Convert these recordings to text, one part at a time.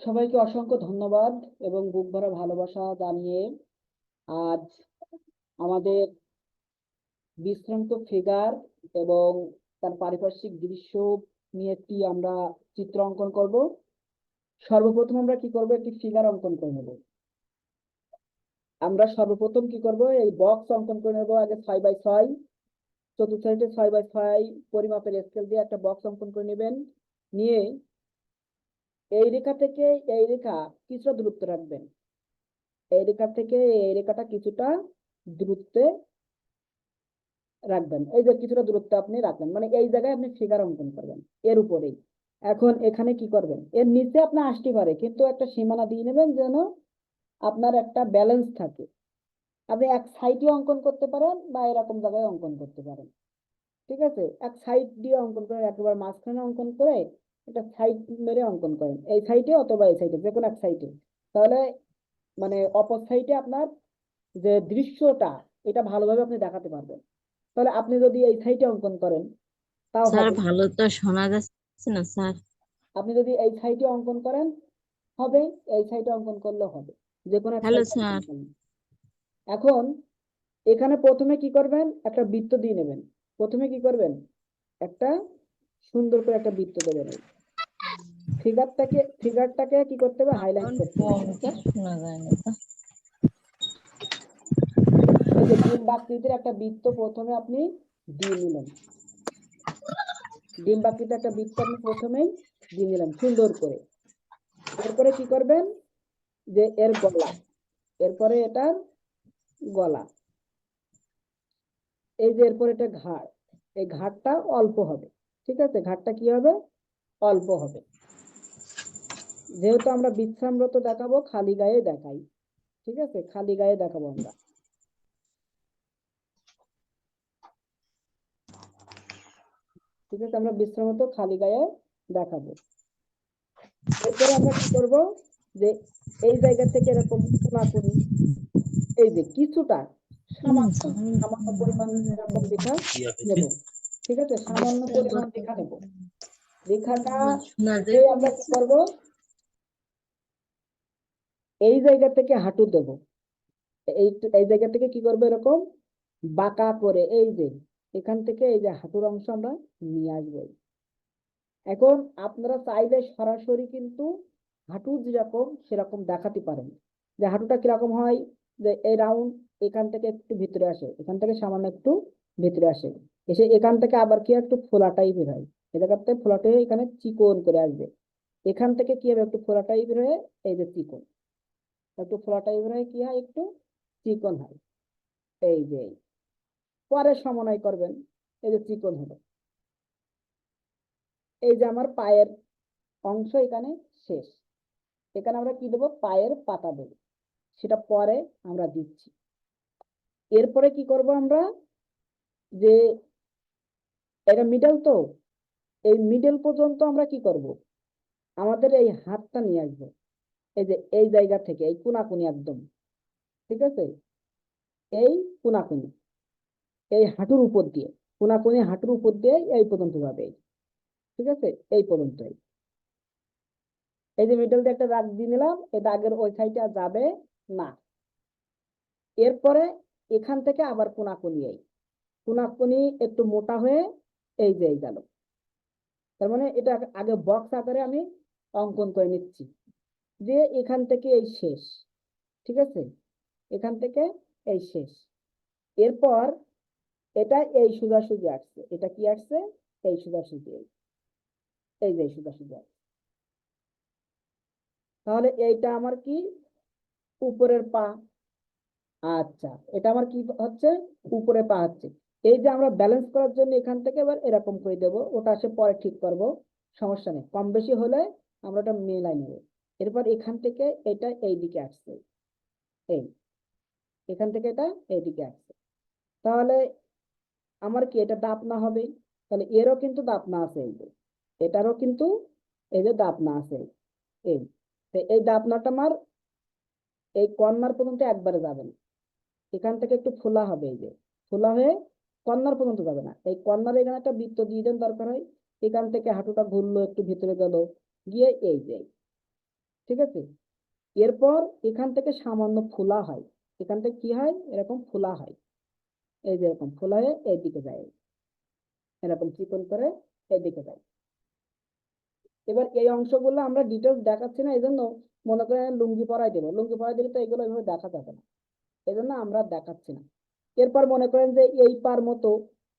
সবাইকে অসংখ্য ধন্যবাদ এবং বুক ভরা ভালোবাসা জানিয়ে আজ আমাদের বিশ্রান্ত ফিগার এবং তার পারিপার্শ্বিক দৃশ্য নিয়ে একটি আমরা চিত্র অঙ্কন করব। সর্বপ্রথম আমরা কি করব, একটি ফিগার অঙ্কন করে নেব। আমরা সর্বপ্রথম কি করব, এই বক্স অঙ্কন করে নেব আগে 6x6, চতুর্থ সাইডে 6x6 পরিমাপের স্কেল দিয়ে একটা বক্স অঙ্কন করে নেবেন। নিয়ে এই রেখা থেকে এই রেখা কিছুটা দূরত্ব রাখবেন। এই রেখা থেকে এই রেখাটা কিছুটা দূরত্বে রাখবেন। এই যে কিছুটা দূরত্ব আপনি রাখবেন, মানে এই জায়গায় আপনি ফিগার অঙ্কন করবেন এর উপরেই। এখন এখানে কি করবেন, এর নিচে আপনার আসতে পারে, কিন্তু একটা সীমানা দিয়ে নেবেন যেন আপনার একটা ব্যালেন্স থাকে। আপনি এক সাইডে অঙ্কন করতে পারেন বা এরকম জায়গায় অঙ্কন করতে পারেন। ঠিক আছে, এক সাইড দিয়ে অঙ্কন করেন, একেবারে মাঝখানে অঙ্কন করে একটা সাইড মেরে অঙ্কন করেন, এই সাইডে অথবা এই সাইডে, যে কোনো এক সাইডে। তাহলে মানে অপর সাইডে আপনার যে দৃশ্যটা এটা ভালোভাবে আপনি দেখাতে পারবেন। তাহলে আপনি যদি এই সাইডে অঙ্কন করেন তাও স্যার হবে। ভালো তো শোনা যাচ্ছে না স্যার। আপনি যদি এই সাইডে অঙ্কন করেন হবে, এই সাইডে অঙ্কন করলে হবে, যে কোনো এক হ্যালো সাইডে অঙ্কন স্যার। করেন। এখন এখানে প্রথমে কি করবেন, একটা বৃত্ত দিয়ে নেবেন। প্রথমে কি করবেন, একটা সুন্দর করে একটা বৃত্ত দেবেন। এই ফিগারটাকে কি করতে হবে, হাইলাইট করতে হবে। শোনা যায় না তো। এই যে ডিম্ব আকৃতির একটা বৃত্ত প্রথমে আপনি দিয়ে নিলেন। ডিম্ব আকৃতির একটা বৃত্ত আপনি প্রথমেই দিয়ে নিলেন সুন্দর করে। এরপরে কি করবেন, যে এর গলা, এরপরে এটার গলা, এই যে এরপরে এটা ঘাড়, এই ঘাড়টা অল্প হবে। ঠিক আছে, ঘাড়টা কি হবে, অল্প হবে। যেহেতু আমরা বিশ্রামরত দেখাবো, খালি গায়ে দেখাই। ঠিক আছে, খালি গায়ে দেখাবো আমরা। ঠিক আছে, আমরা বিশ্রামরত খালি গায়ে দেখাবো। এরপরে আমরা কি করব, যে এই জায়গা থেকে এরকম কোনাকুনি, এই যে কিছুটা সামান্য সামান্য পরিমাণ এরকম রেখা নেব। ঠিক আছে, সামান্য পরিমাণ রেখা নেব। রেখাটা শোনা উঠে আমরা কি করব, এই জায়গা থেকে হাঁটু দেব। এই এই জায়গা থেকে কি করবো, এরকম বাঁকা করে এই যে এখান থেকে এই যে হাঁটুর অংশ আমরা নিয়ে আসবো। এখন আপনারা চাইলে সরাসরি কিন্তু হাঁটু যেরকম সেরকম দেখাতে পারেন, যে হাঁটুটা কিরকম হয়, যে এই রাউন্ড এখান থেকে একটু ভিতরে আসে, এখান থেকে সামান্য একটু ভিতরে আসে, এসে এখান থেকে আবার কি একটু ফোলা টাইপের হয়, এই জায়গাতে ফোলাটা হয়ে এখানে চিকন করে আসবে। এখান থেকে কি হবে, একটু ফোলা টাইপের হয়ে এই যে চিকন, একটু ফোলা টাইপের হয়ে কি হয়, একটু চিকন হয়। এই যে পরে সমন্বয় করবেন, এই যে চিকন হলো। এই যে আমার পায়ের অংশ এখানে শেষ। এখানে আমরা কি দেবো, পায়ের পাতা দেবো, সেটা পরে আমরা দিচ্ছি। এরপরে কি করব আমরা, যে এটা মিডল তো, এই মিডল পর্যন্ত আমরা কি করব, আমাদের এই হাতটা নিয়ে আসবো, এই যে এই জায়গা থেকে এই কোনাকুনি একদম। ঠিক আছে, এই কোনাকুনি এই হাঁটুর উপর দিয়ে, কোনাকুনি হাঁটুর উপর দিয়ে এই পর্যন্ত যাবে। ঠিক আছে, এই পর্যন্তই। এই যে মিডল দিয়ে একটা দাগ দিয়ে নিলাম, এই দাগের ওই সাইডে আর যাবে না। এরপরে এখান থেকে আবার কোনাকুনি, এই কোনাকুনি একটু মোটা হয়ে এই যে এই গেল। তার মানে এটা আগে বক্স আকারে আমি অঙ্কন করে নিচ্ছি, যে এখান থেকে এই শেষ। ঠিক আছে, এখান থেকে এই শেষ। এরপর এটা এই সোজাসুজি আসছে, এটা কি আসছে, এই সোজাসুজি, এই যে সোজাসুজি আসছে। তাহলে এইটা আমার কি, উপরের পা। আচ্ছা, এটা আমার কি হচ্ছে, উপরে পা হচ্ছে। এই যে আমরা ব্যালেন্স করার জন্য এখান থেকে এবার এরকম করে দেবো, ওটা আসে পরে ঠিক করব, সমস্যা নেই, কম বেশি হলে আমরা ওটা মিলাই নেব। এরপর এখান থেকে এটা এই দিকে আসছে, এই এখান থেকে এটা এইদিকে আসছে। তাহলে আমার কি এটা দাপনা হবে, তাহলে এরও কিন্তু দাপনা আছে, এই যে এটারও কিন্তু এই যে দাপনা আছে, এই এই দাপনাটা আমার এই কর্নার পর্যন্ত একবারে যাবে না, এখান থেকে একটু ফোলা হবে, এই যে ফোলা হয়ে কর্নার পর্যন্ত যাবে না, এই কর্নারে এখানে একটা বৃত্ত দিয়ে দেন দরকার হয়। এখান থেকে হাঁটুটা ঘুরলো একটু ভিতরে গেল, গিয়ে এই যে ঠিক আছে। এরপর এখান থেকে সামান্য ফোলা হয়, এখান থেকে কি হয়, এরকম ফোলা হয়, এই যে এরকম ফোলা হয়ে এইদিকে যায়, এরকম চিকন করে এইদিকে যায়। এবার এই অংশগুলো আমরা ডিটেলস দেখাচ্ছি না, এই জন্য মনে করেন লুঙ্গি পরাই দেবো, লুঙ্গি পরাই দিলে তো এগুলো এভাবে দেখা যাবে না, এই জন্য আমরা দেখাচ্ছি না। এরপর মনে করেন যে এই পার মতো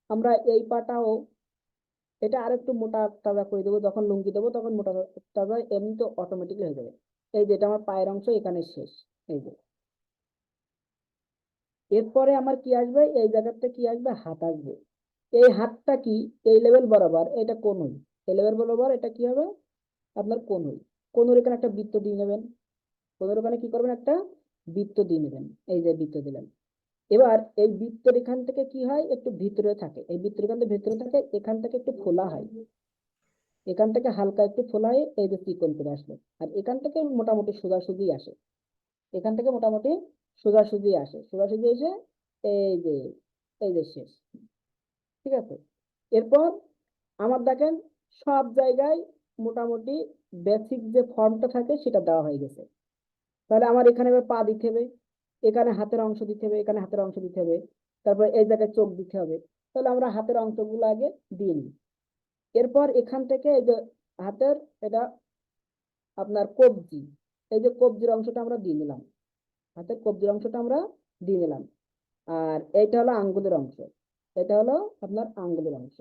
আমরা এই পাটাও এটা আরেকটু মোটা তাজা করে দেবো, যখন লুঙ্গি দেবো তখন মোটা তাজা এমনি তো অটোমেটিকলি হয়ে যাবে। এই যে এটা আমার পায়ের অংশ, এখানে শেষ, এই যে। এরপরে আমার কি আসবে, এই জায়গাতে কি আসবে, হাত আসবে। এই হাতটা কি, এই লেভেল বরাবর এটা কনুই, এই লেভেল বরাবর এটা কি হবে, আপনার কনুই। কনুর এখানে একটা বৃত্ত দিয়ে নেবেন, কনুর ওখানে কি করবেন, একটা বৃত্ত দিয়ে নেবেন, এই যে বৃত্ত দিলেন। এবার এই বৃত্তের এখান থেকে কি হয়, একটু ভিতরে থাকে, এই বৃত্তের এখান থেকে ভিতরে থাকে, এখান থেকে একটু ফোলা হয়, এখান থেকে হালকা একটু ফোলা হয়ে এই যে চিকন করে আসলো। আর এখান থেকে মোটামুটি সোজাসুজি আসে, এখান থেকে মোটামুটি সোজাসুজি আসে, সোজাসুজি এসে এই যে, এই যে শেষ। ঠিক আছে। এরপর আমার দেখেন সব জায়গায় মোটামুটি বেসিক যে ফর্মটা থাকে সেটা দেওয়া হয়ে গেছে। তাহলে আমার এখানে এবার পা দিতে হবে, এখানে হাতের অংশ দিতে হবে, এখানে হাতের অংশ দিতে হবে, তারপর এই জায়গায় চোখ দিতে হবে। তাহলে আমরা হাতের অংশগুলো আগে দিয়ে নিই। এরপর এখান থেকে এই যে হাতের এটা আপনার কবজি, এই যে কবজির অংশটা আমরা দিয়ে নিলাম, হাতের কবজির অংশটা আমরা দিয়ে নিলাম। আর এইটা হলো আঙ্গুলের অংশ, এটা হলো আপনার আঙ্গুলের অংশ।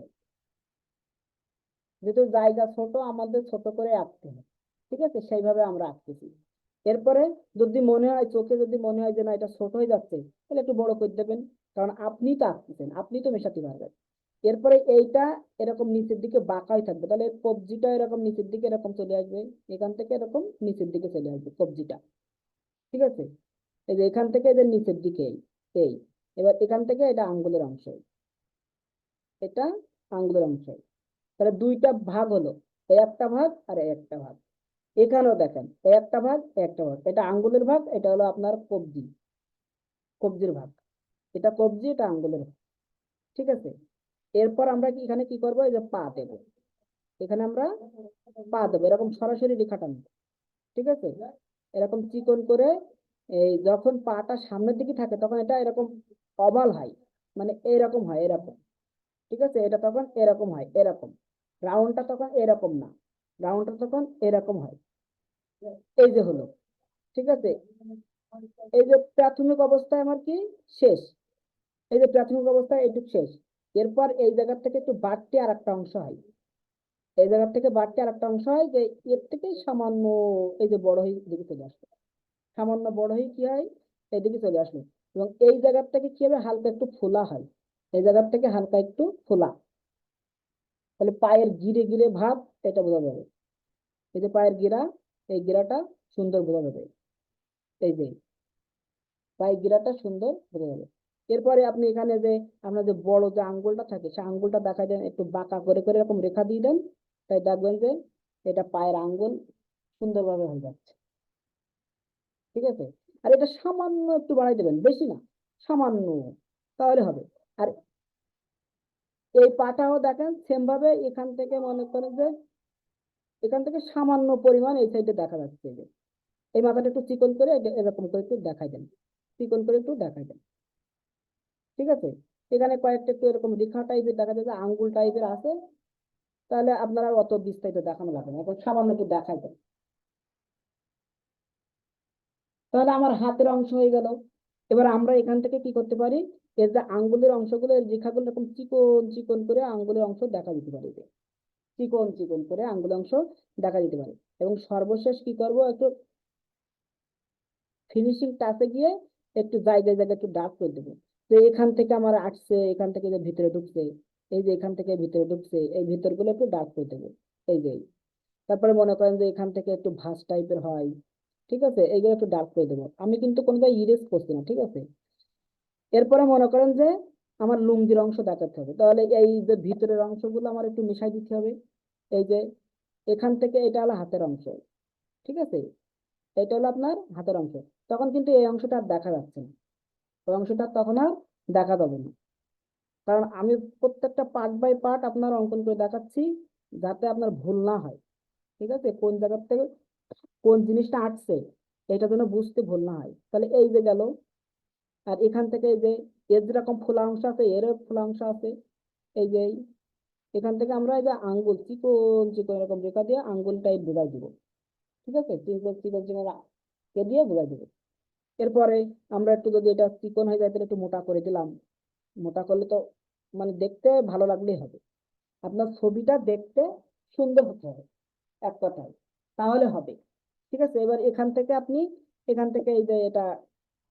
যেহেতু জায়গা ছোট, আমাদের ছোট করে আঁকতে হবে, ঠিক আছে, সেইভাবে আমরা আঁকতেছি। এরপরে যদি মনে হয় চোখে, যদি মনে হয় যে না এটা ছোট হয়ে যাচ্ছে, তাহলে একটু বড় করে দেবেন, কারণ আপনি তো আঁকতেছেন, আপনি তো মেশাতে পারবেন। এরপরে এইটা এরকম নিচের দিকে বাঁকাই থাকবে, তাহলে কবজিটা এরকম নিচের দিকে এরকম চলে আসবে, এখান থেকে এরকম নিচের দিকে চলে আসবে কবজিটা। ঠিক আছে। এই যে এখান থেকে এদের নিচের দিকে এই, এবার এখান থেকে এটা আঙ্গুলের অংশ, এটা আঙ্গুলের অংশ। তাহলে দুইটা ভাগ হলো, এই একটা ভাগ আর এই একটা ভাগ। এখানেও দেখেন এই একটা ভাগ, এই একটা ভাগ, এটা আঙ্গুলের ভাগ, এটা হলো আপনার কবজি, কবজির ভাগ, এটা কবজি, এটা আঙ্গুলের ভাগ। ঠিক আছে। এরপর আমরা কি এখানে কি করবো, এই যে পা দেবো, এখানে আমরা পা দেবো, এরকম সরাসরি রেখাটা নেব। ঠিক আছে। এরকম চিকন করে, এই যখন পাটা সামনের দিকে থাকে তখন এটা এরকম ওভাল হয়, মানে এরকম হয়, এরকম। ঠিক আছে, এটা তখন এরকম হয়, এরকম। রাউন্ডটা তখন এরকম না, রাউন্ডটা তখন এরকম হয়, এই যে হলো। ঠিক আছে। এই যে প্রাথমিক অবস্থায় আমার কি শেষ, এই যে প্রাথমিক অবস্থায় এইটুকু শেষ। এরপর এই জায়গা থেকে একটু বাড়তি আর একটা অংশ হয়, এই জায়গা থেকে বাড়তি আর একটা অংশ হয়, যে এর থেকে সামান্য এই যে বড় হয়ে দিকে চলে আসবে, সামান্য বড় হয়ে কি হয়, এদিকে চলে আসলো। এবং এই জায়গার থেকে কি হবে, হালকা একটু ফোলা হয়, এই জায়গার থেকে হালকা একটু ফোলা। তাহলে পায়ের গিরে গিরে ভাব, এটা বোঝা যাবে। এই যে পায়ের গিরা, এই গিরাটা সুন্দর বোঝা যাবে, এই যে পায়ের গিরাটা সুন্দর বোঝা যাবে। এরপরে আপনি এখানে যে আপনার যে বড় যে আঙ্গুলটা থাকে, সেই আঙ্গুলটা দেখা দেন, একটু বাঁকা করে করে এরকম রেখা দিয়ে দেন, তাই দেখবেন যে এটা পায়ের আঙ্গুল সুন্দরভাবে হয়ে যাচ্ছে। ঠিক আছে। আর এটা সামান্য একটু বাড়াই দেবেন, বেশি না, সামান্য, তাহলে হবে। আর এই পাটাও দেখেন সেম ভাবে, এখান থেকে মনে করেন যে এখান থেকে সামান্য পরিমাণ এই সাইডে দেখা যাচ্ছে, যে এই মাথাটা একটু চিকন করে এরকম করে একটু দেখাই দেন, চিকন করে একটু দেখাই দেন। ঠিক আছে। এখানে কয়েকটা একটু এরকম রেখা টাইপের দেখা যাচ্ছে, আঙ্গুল টাইপের আছে, তাহলে আপনারা আর অত বিস্তারিত দেখানো লাগবে না, এখন সামান্য একটু দেখাই দেন। তাহলে আমার হাতের অংশ হয়ে গেল। এবার আমরা এখান থেকে কি করতে পারি, এর যে আঙ্গুলের অংশগুলো, এর রেখাগুলো এরকম চিকন চিকন করে আঙ্গুলের অংশ দেখা দিতে পারি, চিকন চিকন করে আঙ্গুলের অংশ দেখা দিতে পারে। এবং সর্বশেষ কি করব, একটু ফিনিশিং টাচে গিয়ে একটু জায়গায় জায়গায় একটু ডার্ক করে দেবো, যে এখান থেকে আমার আসছে, এখান থেকে যে ভিতরে ঢুকছে, এই যে এখান থেকে ভিতরে ঢুকছে, এই ভিতরগুলো একটু ডার্ক করে দেবো, এই যে। তারপরে মনে করেন যে এখান থেকে একটু ভাঁজ টাইপের হয়, ঠিক আছে, এইগুলো একটু ডার্ক করে দেবো। আমি কিন্তু কোনো জায়গায় ইরেজ করছি না, ঠিক আছে। এরপরে মনে করেন যে আমার লুঙ্গির অংশ দেখাতে হবে, তাহলে এই যে ভিতরের অংশগুলো আমার একটু মিশাই দিতে হবে। এই যে এখান থেকে এটা হলো হাতের অংশ, ঠিক আছে, এটা হলো আপনার হাতের অংশ। তখন কিন্তু এই অংশটা আর দেখা যাচ্ছে না, ওই অংশটা তখন আর দেখা যাবে না, কারণ আমি প্রত্যেকটা পার্ট বাই পার্ট আপনার অঙ্কন করে দেখাচ্ছি, যাতে আপনার ভুল না হয়। ঠিক আছে, কোন জায়গার থেকে কোন জিনিসটা আঁটছে এটা যেন বুঝতে ভুল না হয়। তাহলে এই যে গেল, আর এখান থেকে এই যে এর যেরকম ফোলা অংশ আছে এরও ফোলা অংশ আছে, এই যে এখান থেকে আমরা এই যে আঙ্গুল চিকন চিকন এরকম রেখা দিয়ে আঙ্গুল টাইপ বোঝাই দিব। ঠিক আছে, চিকন চিকন চিকন কে দিয়ে বোঝাই দিব। এরপরে আমরা একটু যদি এটা চিকন হয়ে যায় তাহলে একটু মোটা করে দিলাম। মোটা করলে তো মানে দেখতে ভালো লাগলেই হবে, আপনার ছবিটা দেখতে সুন্দর হতে হবে এক কথায়, তাহলে হবে। ঠিক আছে, এবার এখান থেকে এই যে এটা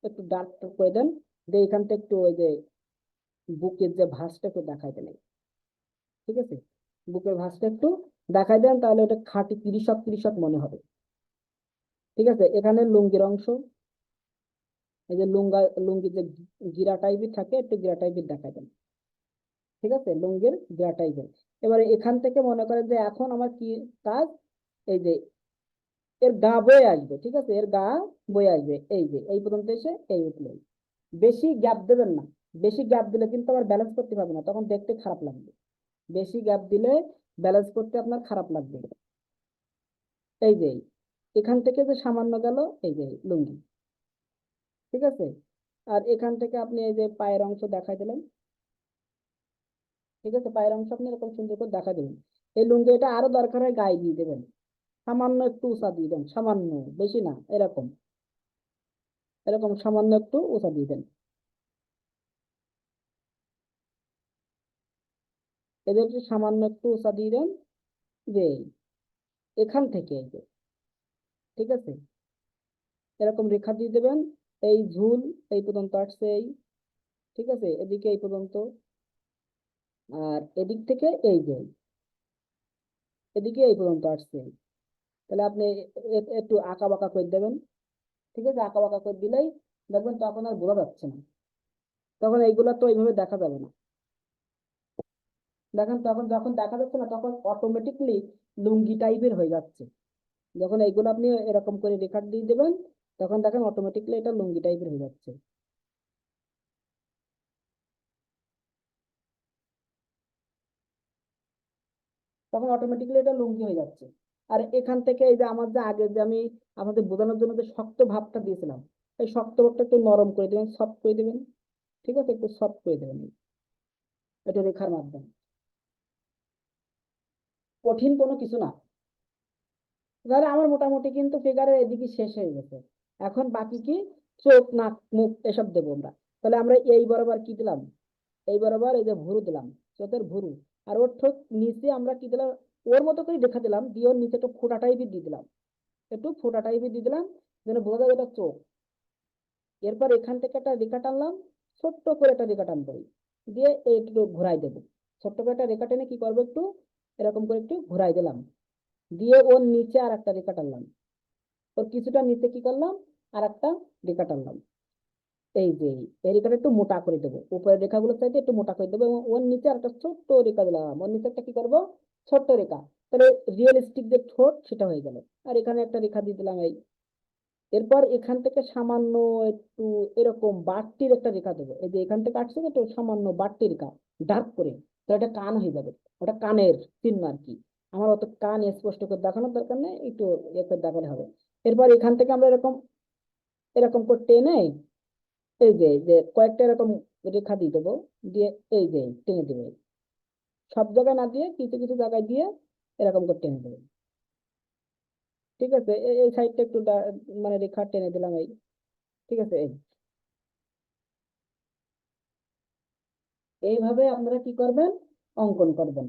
একটু ডার্ক করে দেন, যে এখান থেকে একটু ওই যে বুকের যে ভাঁজটা একটু দেখাই দেন। ঠিক আছে, বুকের ভাঁজটা একটু দেখাই দেন, তাহলে ওটা খাঁটি কৃষক কৃষক মনে হবে। ঠিক আছে, এখানে লুঙ্গির অংশ, এই যে লুঙ্গির যে গিরা টাইপের থাকে একটু গিরা টাইপের দেখাই দেন। ঠিক আছে, লুঙ্গির গিরা টাইপের। এবারে এখান থেকে মনে করেন যে এখন আমার কি কাজ, এই যে এর গা বয়ে আসবে। ঠিক আছে, এর গা বয়ে আসবে, এই যে এই পর্যন্ত এসে এই উঠলো। বেশি গ্যাপ দেবেন না, বেশি গ্যাপ দিলে কিন্তু আবার ব্যালেন্স করতে পারবে না, তখন দেখতে খারাপ লাগবে। বেশি গ্যাপ দিলে ব্যালেন্স করতে আপনার খারাপ লাগবে। এই যে এখান থেকে যে সামান্য গেল এই যে লুঙ্গি। ঠিক আছে, আর এখান থেকে আপনি এই যে পায়ের অংশ দেখাই দিলেন। ঠিক আছে, পায়ের অংশ আপনি এরকম সুন্দর করে দেখা দিবেন। এই লুঙ্গি এটা আরো দরকার হয় গায়ে দিয়ে দেবেন, সামান্য একটু উঁচা দিয়ে দেন, সামান্য, বেশি না, এরকম এরকম সামান্য একটু উঁচা দিয়ে দেন। এদের একটু সামান্য একটু উঁচা দিয়ে দেন, যে এখান থেকে এই যে, ঠিক আছে, এরকম রেখা দিয়ে দেবেন। এই ঝুল এই পর্যন্ত আসছে এই, ঠিক আছে, এদিকে এই পর্যন্ত, আর এদিক থেকে এই যে এদিকে এই পর্যন্ত আসছে। তাহলে আপনি একটু আঁকা বাঁকা করে দেবেন। ঠিক আছে, আঁকা বাঁকা করে দিলেই দেখবেন তখন আর বোঝা যাচ্ছে না, তখন এইগুলো তো এইভাবে দেখা যাবে না। দেখেন তখন যখন দেখা যাচ্ছে না তখন অটোমেটিকলি লুঙ্গি টাইপের হয়ে যাচ্ছে। যখন এইগুলো আপনি এরকম করে রেখা দিয়ে দেবেন তখন দেখেন অটোমেটিকলি এটা লুঙ্গি টাইপের হয়ে যাচ্ছে। তখন অটোমেটিকলি এটা লুঙ্গি হয়ে যাচ্ছে। আর এখান থেকে এই যে আমার যে আগে যে আমি আমাদের বোঝানোর জন্য যে শক্ত ভাবটা দিয়েছিলাম, এই শক্ত ভাবটা একটু নরম করে দেবেন, সফট করে দেবেন। ঠিক আছে, একটু সফট করে দেবেন এটা রেখার মাধ্যমে। কঠিন কোনো কিছু না। তাহলে আমার মোটামুটি কিন্তু ফিগারের এদিকে শেষ হয়ে গেছে। এখন বাকি কি, চোখ নাক মুখ এসব দেবো আমরা। তাহলে আমরা এই বরাবর কি দিলাম, এই বরাবর এই যে ভুরু দিলাম, চোখের ভুরু। আর ওর ঠোঁট নিচে আমরা কি দিলাম, ওর মতো করে দেখা দিলাম, দিয়ে ওর নিচে একটু ফোঁটা টাইপের দিয়ে দিলাম, একটু ফোঁটা টাইপের দিয়ে দিলাম, যেন বোঝা যায় এটা চোখ। এরপর এখান থেকে একটা রেখা টানলাম, ছোট্ট করে একটা রেখা টানবো, দিয়ে একটু ঘুরাই দেবো। ছোট্ট করে একটা রেখা টেনে কি করবো, একটু এরকম করে একটু ঘুরাই দিলাম, দিয়ে ওর নিচে আর একটা রেখা টানলাম, ওর কিছুটা নিচে কি করলাম আর একটা রেখা টানলাম। এই যে এই রেখাটা একটু মোটা করে দেবো, উপরের রেখাগুলো চাইতে একটু মোটা করে দেবো, এবং ওর নিচে আর একটা ছোট্ট রেখা দিলাম, ওর নিচে একটা কি করবো, ছোট্ট রেখা। তাহলে রিয়েলিস্টিক যে ঠোঁট সেটা হয়ে গেল। আর এখানে একটা রেখা দিয়ে দিলাম এই। এরপর এখান থেকে সামান্য একটু এরকম বাড়তির একটা রেখা দেবো, এই যে এখান থেকে আসছে তো সামান্য বাড়তি রেখা, ডার্ক করে। তো এটা কান হয়ে যাবে, ওটা কানের চিহ্ন আর কি। আমার অত কান স্পষ্ট করে দেখানোর দরকার নেই, একটু ইয়ে করে দেখালে হবে। এরপর এখান থেকে আমরা এরকম এরকম করে টেনে এই যে যে কয়েকটা এরকম রেখা দিয়ে দেবো, দিয়ে এই যে টেনে দেবে, সব জায়গায় না দিয়ে কিছু কিছু জায়গায় দিয়ে এরকম করে টেনে দেবে। ঠিক আছে, এই সাইডটা একটু মানে রেখা টেনে দিলাম এই। ঠিক আছে, এইভাবে আপনারা কি করবেন, অঙ্কন করবেন।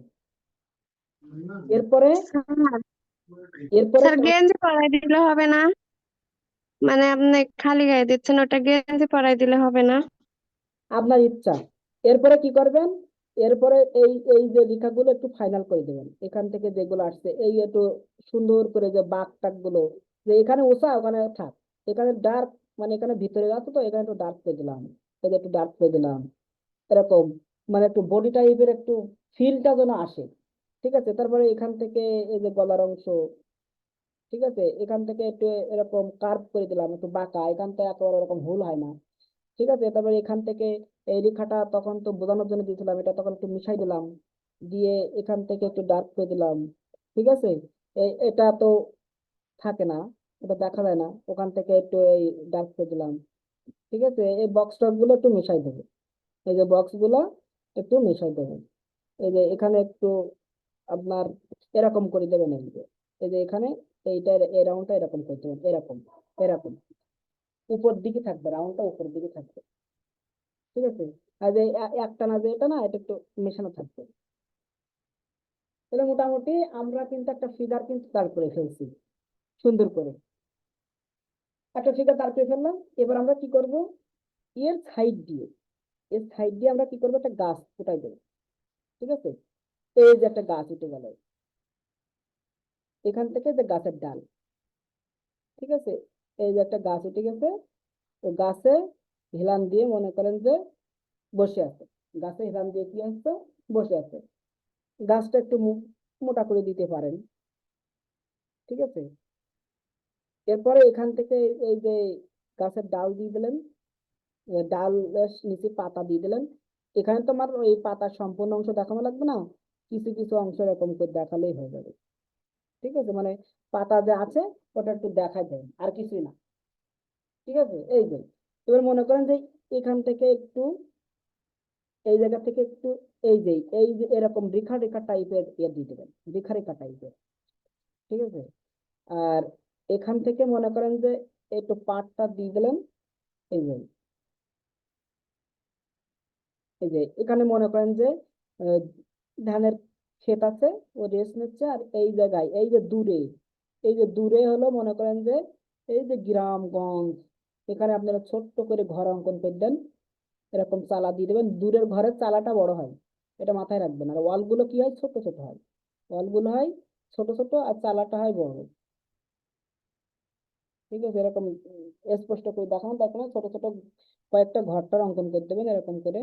এরপরে স্যার এরপরে স্যার গেঞ্জি পরাই দিলে হবে না? মানে আপনি খালি গায়ে দিচ্ছেন, ওটা গেঞ্জি পরাই দিলে হবে না? আপনার ইচ্ছা। এরপরে কি করবেন, এরপরে এই এই যে লেখাগুলো একটু ফাইনাল করে দেবেন, এখান থেকে যেগুলো আসছে এই একটু সুন্দর করে যে বাঘ টাক গুলো, যে এখানে ওষা ওখানে থাক, এখানে ডার্ক, মানে এখানে ভিতরে আছে তো এখানে একটু ডার্ক করে দিলাম, এটা একটু ডার্ক করে দিলাম, এরকম মানে একটু বডি টাইপের একটু ফিলটা যেন আসে। ঠিক আছে, তারপরে এখান থেকে এই যে গলার অংশ, ঠিক আছে, এখান থেকে একটু এরকম কার্ভ করে দিলাম, একটু বাঁকা, এখান থেকে একেবারে এরকম ভুল হয় না। ঠিক আছে, তারপরে এখান থেকে এই রেখাটা তখন তো বোঝানোর জন্য দিয়েছিলাম, এটা তখন একটু মিশাই দিলাম, দিয়ে এখান থেকে একটু ডার্ক করে দিলাম। ঠিক আছে, এটা তো থাকে না, এটা দেখা যায় না, ওখান থেকে একটু এই ডার্ক করে দিলাম। ঠিক আছে, এই বক্স টক্স গুলো একটু মিশাই দেবো, এই যে বক্স গুলো একটু মিশাই দেবেন। এই যে এখানে একটু আপনার এরকম করে দেবেন, এই যে এখানে এইটা এই রাউন্ডটা এরকম করে দেবেন, এরকম এরকম উপর দিকে থাকবে, রাউন্ডটা উপর দিকে থাকবে। ঠিক আছে, আর যে একটা না, যে এটা না, এটা একটু মেশানো থাকবে। তাহলে মোটামুটি আমরা কিন্তু একটা ফিগার কিন্তু দাঁড় করে ফেলছি সুন্দর করে, একটা ফিগার দাঁড় করে ফেললাম। এবার আমরা কি করব, এর সাইড দিয়ে, এর সাইড দিয়ে আমরা কি করবো, একটা গাছ ফুটাই দেবো। ঠিক আছে, এই যে একটা গাছ উঠে গেল এখান থেকে, যে গাছের ডাল। ঠিক আছে, এই যে একটা গাছ উঠে গেছে, ও গাছে হেলান দিয়ে মনে করেন যে বসে আছে, গাছে হেলান দিয়ে কি আসছে, বসে আছে। গাছটা একটু মোটা করে দিতে পারেন। ঠিক আছে, এরপরে এখান থেকে এই যে গাছের ডাল দিয়ে দিলেন, ডাল নিচে পাতা দিয়ে দিলেন। এখানে তো আমার ওই পাতার সম্পূর্ণ অংশ দেখানো লাগবে না, কিছু কিছু অংশ এরকম করে দেখালেই হয়ে যাবে। ঠিক আছে, মানে পাতা যে আছে ওটা একটু দেখাই দেন, আর কিছুই না। ঠিক আছে, এই যে এবার মনে করেন যে এখান থেকে একটু, এই জায়গা থেকে একটু, এই যে এরকম রেখা রেখা টাইপের ইয়ে দিয়ে দেবেন, রেখা রেখা টাইপের। ঠিক আছে, আর এখান থেকে মনে করেন যে একটু পাটটা দিয়ে দিলেন। এই যে এখানে মনে করেন যে আহ, ধানের ক্ষেত আছে, ও রেস্ট নিচ্ছে। আর এই জায়গায় এই যে দূরে, এই যে দূরে হলো মনে করেন যে এই যে গ্রামগঞ্জ, এখানে আপনারা ছোট্ট করে ঘর অঙ্কন করে দেন, এরকম চালা দিয়ে দেবেন। দূরের ঘরের চালাটা বড় হয়, এটা মাথায় রাখবেন। আর ওয়াল গুলো কি হয়, ছোট ছোট হয়, ওয়াল গুলো হয় ছোট ছোট, আর চালাটা হয় বড়। ঠিক আছে, এরকম স্পষ্ট করে দেখানো, তারপরে ছোট ছোট কয়েকটা ঘরটার অঙ্কন করে দেবেন এরকম করে,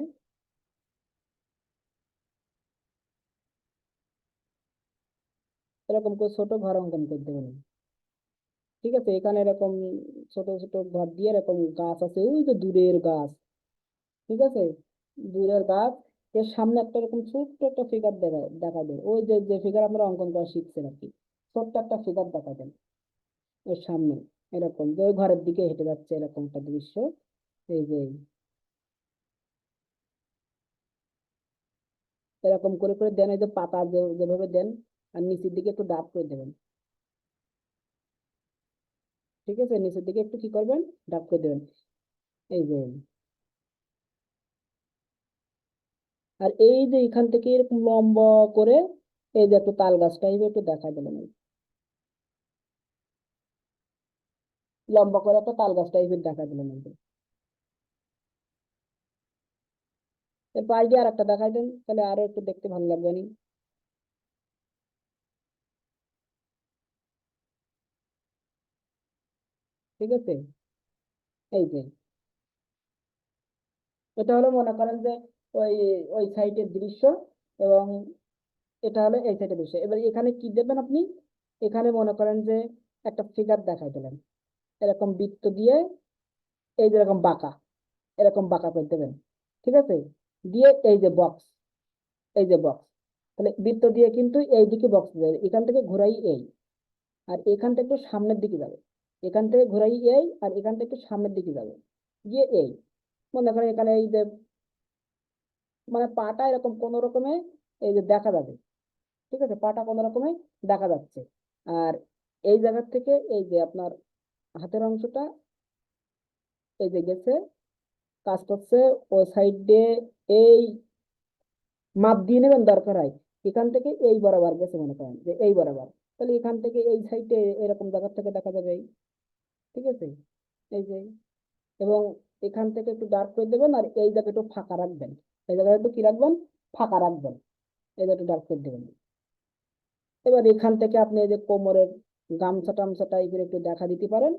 এরকম করে ছোট ঘর অঙ্কন করে দেবেন। ঠিক আছে, এখানে এরকম ছোট ছোট ঘর দিয়ে এরকম গাছ আছে, ওই যে দূরের গাছ। ঠিক আছে, দূরের গাছ, এর সামনে একটা এরকম ছোট্ট একটা ফিগার দেখা দেয়, ওই যে যে ফিগার আমরা অঙ্কন করা শিখছি আর কি, ছোট্ট একটা ফিগার দেখা দেন এর সামনে, এরকম যে ওই ঘরের দিকে হেঁটে যাচ্ছে, এরকম একটা দৃশ্য। এই যে এরকম করে করে দেন, এই যে পাতা যেভাবে দেন, আর নিচের দিকে একটু ডাব করে দেবেন। ঠিক আছে, নিচের দিকে একটু কি করবেন, ডাব করে দেবেন। এই যে, আর এই যে এখান থেকে এরকম লম্বা করে এই যে একটু তাল গাছ টাইপের একটু দেখা দিলেন, লম্বা করে একটা তাল গাছ টাইপের দেখা দিলেন এই যে। এর পাশ দিয়ে আর একটা দেখাই দেন, তাহলে আরো একটু দেখতে ভালো লাগবে নি। ঠিক আছে, এই যে এটা হলো মনে করেন যে ওই ওই সাইডের দৃশ্য, এবং এটা হলো এই সাইডের দৃশ্য। এবার এখানে কি দেবেন আপনি, এখানে মনে করেন যে একটা ফিগার দেখাই দিলেন, এরকম বৃত্ত দিয়ে, এই যে এরকম বাঁকা, এরকম বাঁকা করে দেবেন। ঠিক আছে, দিয়ে এই যে বক্স, এই যে বক্স, তাহলে বৃত্ত দিয়ে কিন্তু এই দিকে বক্স দেবে, এখান থেকে ঘোরাই এই, আর এখান থেকে একটু সামনের দিকে যাবে, এখান থেকে ঘোরাই এই, আর এখান থেকে একটু সামনের দিকে যাবে, গিয়ে এই মনে করেন এখানে এই যে মানে পাটা এরকম কোন রকমে এই যে দেখা যাবে। ঠিক আছে, পাটা কোন রকমে দেখা যাচ্ছে। আর এই জায়গা থেকে এই যে আপনার হাতের অংশটা এই যে গেছে, কাজ করছে ওই সাইড দিয়ে, এই মাপ দিয়ে নেবেন দরকার হয়, এখান থেকে এই বরাবর গেছে মনে করেন যে এই বরাবর, তাহলে এখান থেকে এই সাইডে এরকম জায়গা থেকে দেখা যাবে এই। ঠিক আছে, এই যে, এবং এখান থেকে একটু ডার্ক করে দেবেন, আর এই জায়গাটা একটু ফাঁকা রাখবেন, এই জায়গাটা একটু কি রাখবেন, ফাঁকা রাখবেন, এই জায়গাটা একটু ডার্ক করে দেবেন। এবার এখান থেকে আপনি এই যে কোমরের গামছা টামছা টাইপের একটু দেখা দিতে পারেন,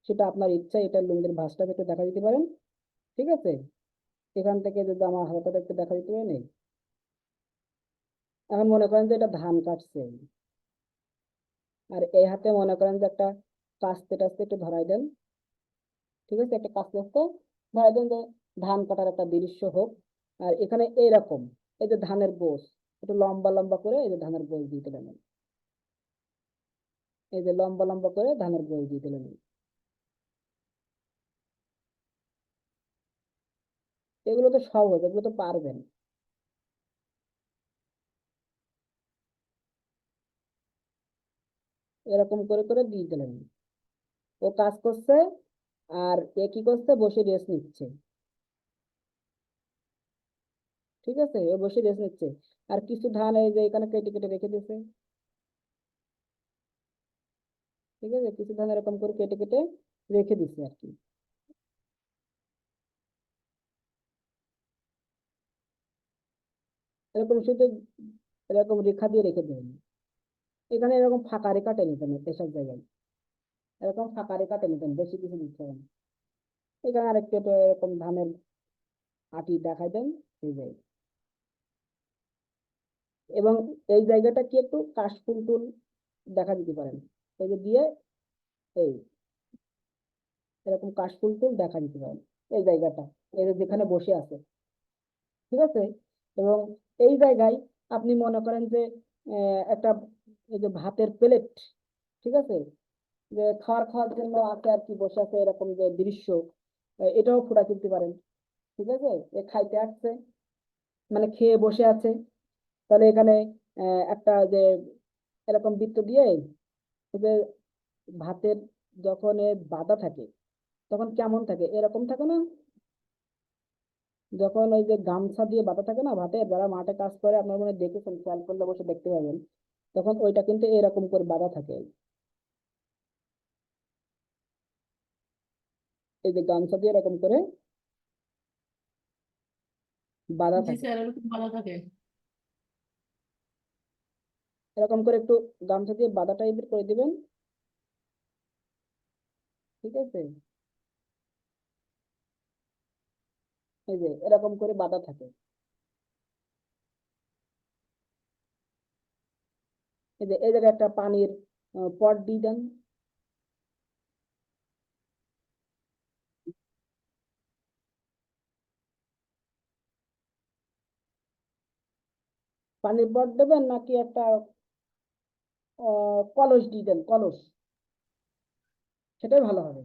সেটা আপনার ইচ্ছা, এটা লুঙ্গির ভাঁজটাকে একটু দেখা দিতে পারেন। ঠিক আছে, এখান থেকে যদি আমার হালকাটা একটু দেখা দিতে পারেন এই। এখন মনে করেন যে এটা ধান কাটছে, আর এই হাতে মনে করেন যে একটা কাস্তে টাস্তে একটু ধরাই দেন। ঠিক আছে, একটা কাস্তে টাস্তে ধরাই দেন, যে ধান কাটার একটা দৃশ্য হোক। আর এখানে এইরকম এই যে ধানের গোছ একটু লম্বা লম্বা করে এই যে ধানের গোছ দিয়ে দেবেন। এই যে লম্বা লম্বা করে ধানের গোল দিয়ে দিলেন। এগুলো তো সহজ, এগুলো তো পারবেন। এরকম করে করে দিয়ে দিলেন। ও কাজ করছে, আর এ কি করছে, বসে রেস্ট নিচ্ছে। ঠিক আছে, ও বসে রেস্ট নিচ্ছে। আর কিছু ধান এই যে এখানে কেটে কেটে রেখে দিয়েছে। ঠিক আছে, কিছু ধান এরকম করে কেটে কেটে রেখে দিচ্ছে আর কি। এরকম শুধু এরকম রেখা দিয়ে রেখে দেবেন। এখানে এরকম ফাঁকা রেখা টেনে নিতেন এসব জায়গায়, এরকম ফাঁকা রেখা টেনে নিতেন, বেশি কিছু দিতে হবে না। এখানে আরেকটু একটু এরকম ধানের আটি দেখাই দেন এই জায়গায়। এবং এই জায়গাটা কি একটু কাশফুল টুল দেখা দিতে পারেন, এই যে দিয়ে এই এরকম কাশফুল টুল দেখা দিতে পারেন এই জায়গাটা, এই যে যেখানে বসে আছে। ঠিক আছে, এবং এই জায়গায় আপনি মনে করেন যে একটা এই যে ভাতের প্লেট, ঠিক আছে, যে খাওয়ার খাওয়ার জন্য আছে আর কি, বসে আছে এরকম যে দৃশ্য, এটাও ফুটা তুলতে পারেন। ঠিক আছে, এ খাইতে আসছে, মানে খেয়ে বসে আছে, তাহলে এখানে একটা যে এরকম বৃত্ত দিয়ে এই যে ভাতের যখন এ বাঁধা থাকে তখন কেমন থাকে, এরকম থাকে না? যখন ওই যে গামছা দিয়ে বাঁধা থাকে না ভাতে, যারা মাঠে কাজ করে আপনার মনে হয় দেখেছেন, খেয়াল করলে বসে দেখতে পাবেন, তখন ওইটা কিন্তু এরকম করে বাঁধা থাকে। এই যে গামছা দিয়ে এরকম করে বাঁধা জি থাকে, স্যার, ওরকম ভালো থাকে। এরকম করে একটু গামছা দিয়ে বাঁধা টাইপের করে দিবেন। ঠিক আছে, এই যে এরকম করে বাঁধা থাকে। এই যে এই জায়গায় একটা পানির পট দিয়ে দেন। পানির পট দেবেন নাকি একটা কলস দিয়ে দেন, কলস, সেটাই ভালো হবে।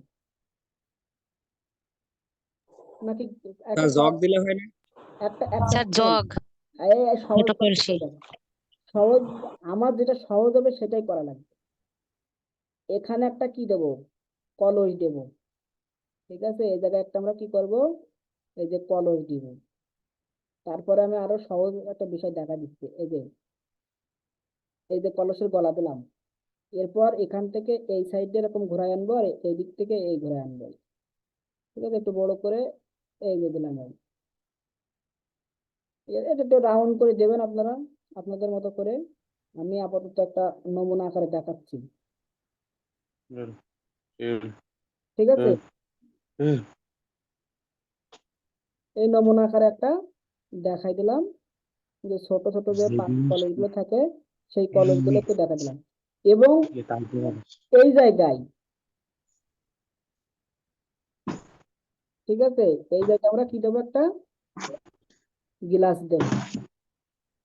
নাকি একটা জগ দিলে হয় না? একটা একটা স্যার শোনেন, জগ, এই সহজ ছোট কলসি। পদ্ধতি, সহজ, আমার যেটা সহজ হবে সেটাই করা লাগবে। এখানে একটা কি দেব, কলস দেব। ঠিক আছে, এই জায়গায় একটা আমরা কি করব, এই যে কলস দিব। তারপরে আমি আরো সহজ একটা বিষয় দেখা দিচ্ছি, এই যে কলসের গলা দিলাম, এরপর এখান থেকে এই সাইডে এরকম ঘুরাই আনবো, আর এই দিক থেকে এই ঘুরাই আনবো। ঠিক আছে, একটু বড় করে এই যে দিলাম আমি। ঠিক আছে, এটা একটু রাউন্ড করে দেবেন আপনারা আপনাদের মতো করে। আমি আপাতত একটা নমুনা আকারে দেখাচ্ছি। ঠিক আছে, এই নমুনা আকারে একটা দেখাই দিলাম, যে ছোট ছোট যে কলেজগুলো থাকে সেই কলেজগুলো একটু দেখা দিলাম। এবং এই জায়গায়, ঠিক আছে, এই জায়গায় আমরা কি দেবো, একটা গিলাস দেবো।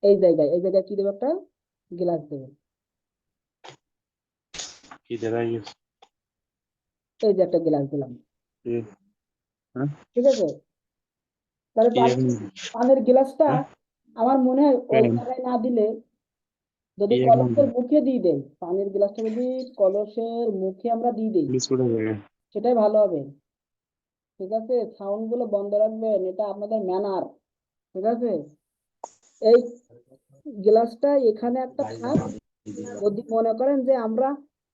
এই জায়গায় কি দেবো, একটা গিলাস দেবো। এই যে একটা গিলাস দিলাম। ঠিক আছে, তাহলে পানির গিলাসটা আমার মনে হয় ওই জায়গায় না দিলে, যদি কলসের মুখে দিয়ে দেই, পানির গিলাসটা যদি কলসের মুখে আমরা দিয়ে দিই সেটাই ভালো হবে। ঠিক আছে, সাউন্ড গুলো বন্ধ রাখবেন, এটা আপনাদের ম্যানার। ঠিক আছে, এই গ্লাসটা এখানে একটা থাক, যদি মনে করেন যে আমরা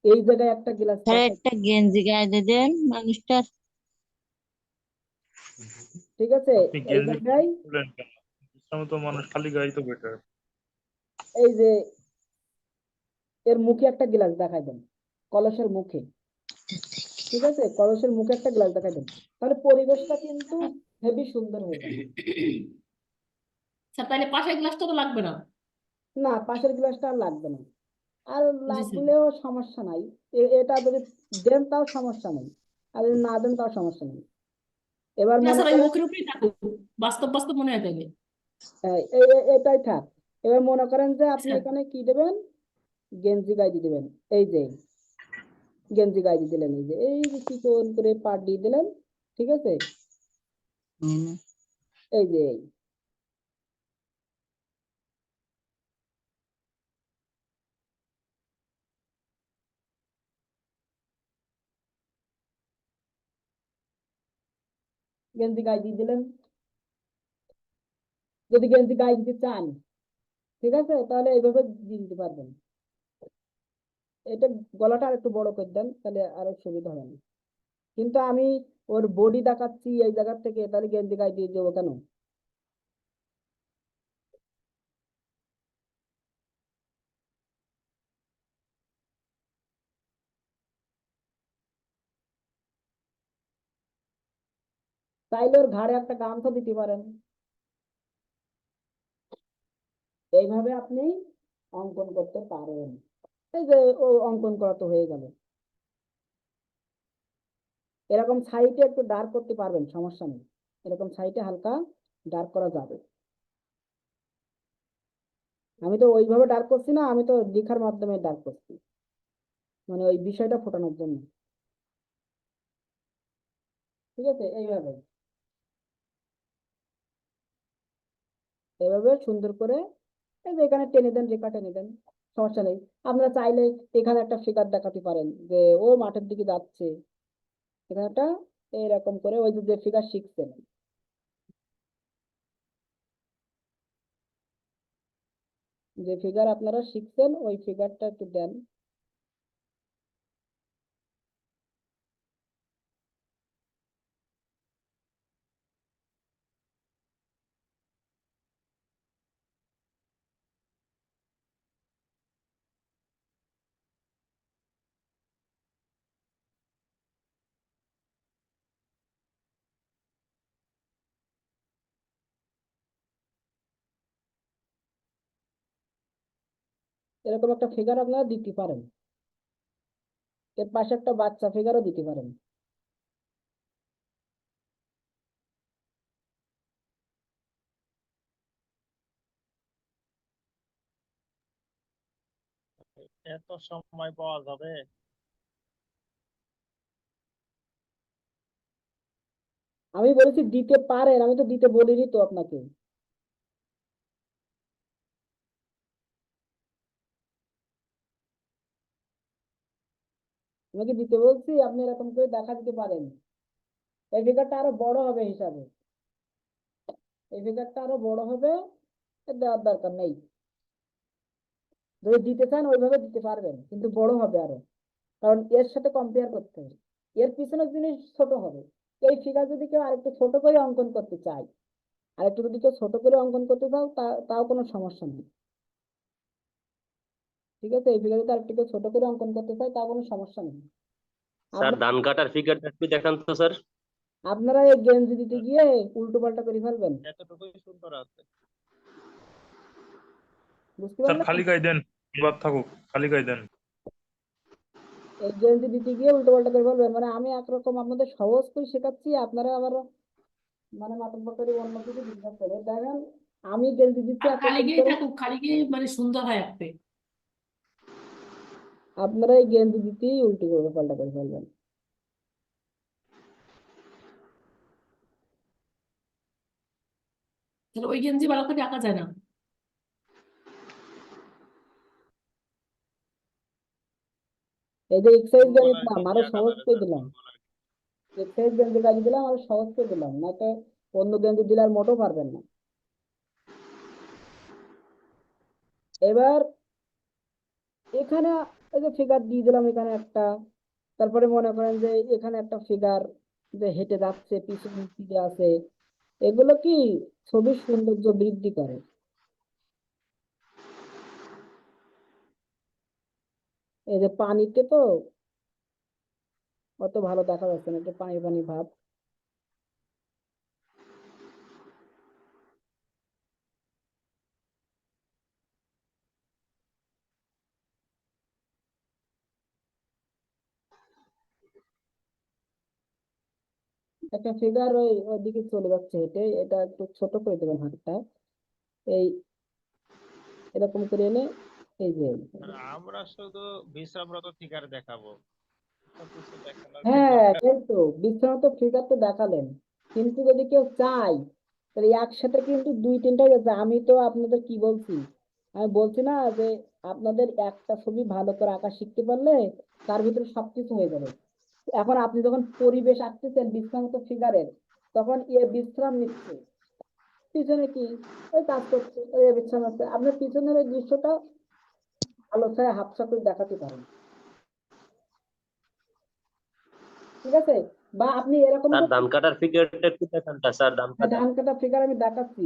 এই জায়গায় একটা গ্লাস স্যার দেখাই। একটা গেঞ্জি গায়ে দিয়ে দেন মানুষটার। ঠিক আছে, আপনি এই গেঞ্জি জায়গায় খুলেন কেন? ইসলামে তো মানুষ খালি গায়ে তো বেটার। এই যে এর মুখে একটা গ্লাস দেখাই দেন, কলসের মুখে। ঠিক আছে, কলসের মুখে একটা গ্লাস দেখাই দেন, তাহলে পরিবেশটা কিন্তু হেবি সুন্দর হয়ে যাবে। স্যার তাহলে পাশের গ্লাসটা তো লাগবে না? না, পাশের গ্লাসটা আর লাগবে না, আর জি স্যার। লাগলেও সমস্যা নাই। এটা যদি দেন তাও সমস্যা নেই, আর যদি না দেন তাও সমস্যা নেই। এবার না মনে স্যার, ওই করেন মুখের উপরেই থাকুক, বাস্তব বাস্তব মনে হয় তাইলে। এটাই থাক। এবার মনে করেন যে আপনি স্যার এখানে কি দেবেন, গেঞ্জি গায়ে দিয়ে দেবেন। এই যে গেঞ্জি গায়ে দিয়ে দিলেন, এই যে চিকন করে পাট দিয়ে দিলেন, ঠিক আছে, এই যে এই গেঞ্জি গায়ে দিয়ে দিলেন। যদি গেঞ্জি গায়ে দিতে চান, ঠিক আছে, তাহলে এইভাবে দিয়ে দিতে পারবেন। এটা গলাটা আর একটু বড় করে দেন, তাহলে আরো সুবিধা হবে না। কিন্তু আমি ওর বডি দেখাচ্ছি এই জায়গা থেকে, তাহলে গেঞ্জি গায়ে দিয়ে দেবো কেন? চাইলে ওর ঘাড়ে একটা গামছা দিতে পারেন। এইভাবে আপনি অঙ্কন করতে পারেন। এই যে ও অঙ্কন করা তো হয়ে গেল। এরকম সাইডে একটু ডার্ক করতে পারবেন, সমস্যা নেই, এরকম সাইডে হালকা ডার্ক করা যাবে। আমি তো ওইভাবে ডার্ক করছি না, আমি তো লেখার মাধ্যমে ডার্ক করছি, মানে ওই বিষয়টা ফোটানোর জন্য। ঠিক আছে, এইভাবে এইভাবে সুন্দর করে এই যে এখানে টেনে দেন, রেখা টেনে দেন, সমস্যা নেই। আপনারা চাইলে এখানে একটা ফিগার দেখাতে পারেন যে ও মাঠের দিকে যাচ্ছে, এখানে একটা এরকম করে ওই যে ফিগার শিখছেন, যে ফিগার আপনারা শিখছেন ওই ফিগারটা একটু দেন। এরকম একটা ফিগার আপনারা দিতে পারেন, এর পাশে একটা বাচ্চা ফিগারও দিতে পারেন। এত সময় পাওয়া যাবে? আমি বলেছি দিতে পারেন, আমি তো দিতে বলিনি তো আপনাকে। আমাকে দিতে বলছি, আপনি এরকম করে দেখা দিতে পারেন। এই ফিগারটা আরো বড় হবে হিসাবে, এই ফিগারটা আরো বড় হবে, এর দেওয়ার দরকার নেই। যদি দিতে চান ওইভাবে দিতে পারবেন, কিন্তু বড় হবে আরো, কারণ এর সাথে কম্পেয়ার করতে হবে, এর পিছনের জিনিস ছোট হবে। এই ফিগার যদি কেউ আরেকটু ছোট করে অঙ্কন করতে চায়, আরেকটু যদি কেউ ছোট করে অঙ্কন করতে চাও, তাও কোনো সমস্যা নেই। ঠিক আছে, এই ফিগার যদি আরেকটু কেউ ছোট করে অঙ্কন করতে চায়, তাও কোনো সমস্যা নেই। স্যার ধান কাটার ফিগারটা একটু দেখান তো স্যার। আপনারা এই গেঞ্জি দিতে গিয়ে উল্টো পাল্টা করে ফেলবেন, এতটুকুই সুন্দর আছে। বুঝতে স্যার পারলেন? খালি গায়ে দেন, বাদ থাকুক, খালি গায়ে দেন। এই গেঞ্জি দিতে গিয়ে উল্টো পাল্টা করে ফেলবেন, মানে আমি একরকম আপনাদের সহজ করে শেখাচ্ছি, আপনারা আবার মানে মাতব্বর করে অন্য কিছু বিশ্বাস করে দেখেন। আমি গেঞ্জি দিচ্ছি আর খালি এতক্ষণ গিয়ে করে, থাকুক, খালি গিয়ে মানে সুন্দর হয় আঁকতে। আপনারা এই গেঞ্জি দিতেই উল্টো করে পাল্টা করে ফেলবেন। তাহলে ওই গেঞ্জি ভালো করে আঁকা যায় না। এই যে এক্সারসাইজ ফুল গেঞ্জি গলার দিলাম, গেঞ্জি আরো আঁকা সহজ যাবে করে স্যার, দিলাম। ফুল গলার। এক্সারসাইজ গেঞ্জি গাড়ি দিলাম, আরো সহজ করে দিলাম, না তো অন্য গেঞ্জি দিলে আর মোটেও পারবেন না। এবার এখানে এই যে ফিগার দিয়ে দিলাম, এখানে একটা, তারপরে মনে করেন যে এখানে একটা ফিগার যে হেঁটে যাচ্ছে, পিছনে ফিরে আছে, এগুলো কি ছবির সৌন্দর্য বৃদ্ধি করে। এই যে পানিতে তো অত ভালো দেখা যাচ্ছে না, একটু পানি পানি ভাব। একটা ফিগার ওইদিকে চলে যাচ্ছে হেঁটে, এটা একটু ছোট করে দেবেন হাতটা, এই এরকম করে এনে এই যে আর আমরা শুধু বিশ্রামরত ফিগার দেখাবো। তো কিছু দেখানোর হ্যাঁ, দরকার এই তো বিছানা তো ফিগার তো দেখালেন, কিন্তু যদি কেউ চায় তাহলে একসাথে কিন্তু দুই তিনটা যাচ্ছে। আমি তো আপনাদের কি বলছি, আমি বলছি না যে আপনাদের একটা ছবি ভালো করে আঁকা শিখতে পারলে তার ভিতরে সবকিছু হয়ে যাবে। এখন আপনি যখন পরিবেশ আঁকতেছেন বিশ্রাম তো ফিগারের, তখন বিশ্রাম নিচ্ছে, পিছনে কি ওই কাজ করছে, ওই বিশ্রাম আছে, আপনার পিছনের ওই দৃশ্যটা আলো ছায়া হাফসা করে দেখাতে পারেন। ঠিক আছে, বা আপনি এরকম স্যার করতে, ধান কাটার ফিগারটা একটু দেখান তো স্যার, ধান কাটা। ধান কাটা ফিগার আমি দেখাচ্ছি,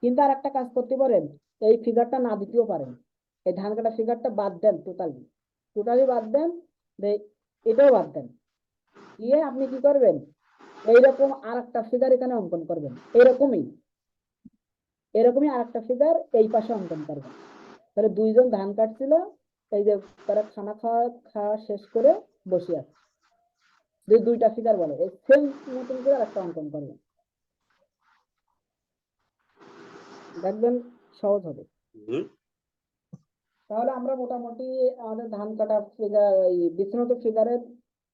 কিন্তু আর একটা কাজ করতে পারেন, এই ফিগারটা না দিতেও পারেন, এই ধান কাটা ফিগারটা বাদ দেন, টোটালি টোটালি বাদ দেন, এটাও বাদ দেন, দিয়ে আপনি কি করবেন, এইরকম আর একটা ফিগার এখানে অঙ্কন করবেন, এরকমই এরকমই আর একটা ফিগার এই পাশে অঙ্কন করবেন। তাহলে দুইজন ধান কাটছিল, এই যে তারা খানা খাওয়া খাওয়া শেষ করে বসে আছে, যে দুইটা ফিগার বলে এই সেম মতন করে আর একটা অঙ্কন করবেন, দেখবেন সহজ হবে। হুম। তাহলে আমরা মোটামুটি আমাদের ধান কাটা ফিগার, এই বিছানাতে ফিগারের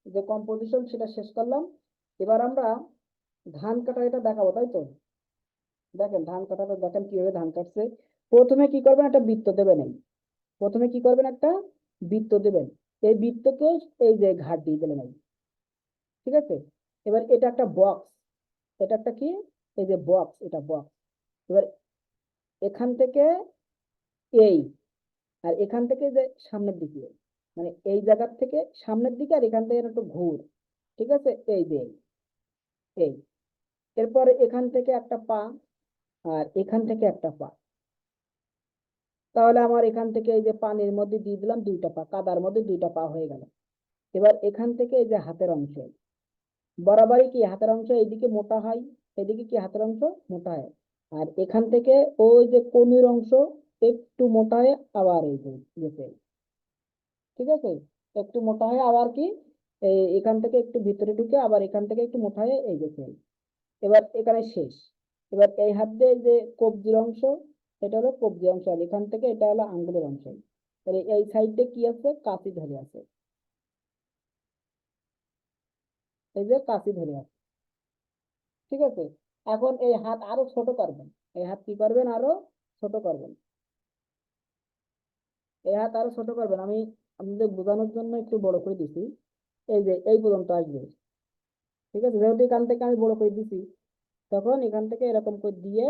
যে কম্পোজিশন সেটা শেষ করলাম। এবার আমরা ধান কাটা এটা দেখাবো, তাই তো? দেখেন ধান কাটাটা দেখেন কিভাবে ধান কাটছে। প্রথমে কি করবেন, একটা বৃত্ত দেবেন, প্রথমে কি করবেন, একটা বৃত্ত দেবেন, এই বৃত্তকে এই যে ঘাট দিয়ে দিলেন এই, ঠিক আছে। এবার এটা একটা বক্স, এটা একটা কি, এই যে বক্স, এটা বক্স। এবার এখান থেকে এই, আর এখান থেকে যে সামনের দিকে, মানে এই জায়গার থেকে সামনের দিকে, আর এখান থেকে একটু ঘুর, ঠিক আছে, এই যে এই, এরপরে এখান থেকে একটা পা, আর এখান থেকে একটা পা। তাহলে আমার এখান থেকে এই যে পানির মধ্যে দিয়ে দিলাম দুইটা পা, কাদার মধ্যে দুইটা পা হয়ে গেল। এবার এখান থেকে এই যে হাতের অংশ, বরাবরই কি হাতের অংশ এইদিকে মোটা হয়, এদিকে কি হাতের অংশ মোটা হয়, আর এখান থেকে ওই যে কনুইর অংশ একটু মোটা হয়, আবার এই যে গেছে, ঠিক আছে, একটু মোটা হয় আবার কি, এখান থেকে একটু ভিতরে ঢুকে আবার এখান থেকে একটু মোটা হয়ে এই গেছে। এবার এখানে শেষ। এবার এই হাত দিয়ে যে কবজির অংশ, এটা হলো কবজি অংশ, আর এখান থেকে এটা হলো আঙ্গুলের অংশ। তাহলে এই সাইডে কি আছে, কাঁচি ধরে আছে, এই যে কাঁচি ধরে আছে, ঠিক আছে। এখন এই হাত আরো ছোট করবেন, এই হাত কি করবেন, আরো ছোট করবেন, এই হাত আরো ছোট করবেন, আমি আপনাদের বোঝানোর জন্য একটু বড় করে দিছি, এই যে এই পর্যন্ত আসবে, ঠিক আছে। যেহেতু এখান থেকে আমি বড় করে দিছি, তখন এখান থেকে এরকম করে দিয়ে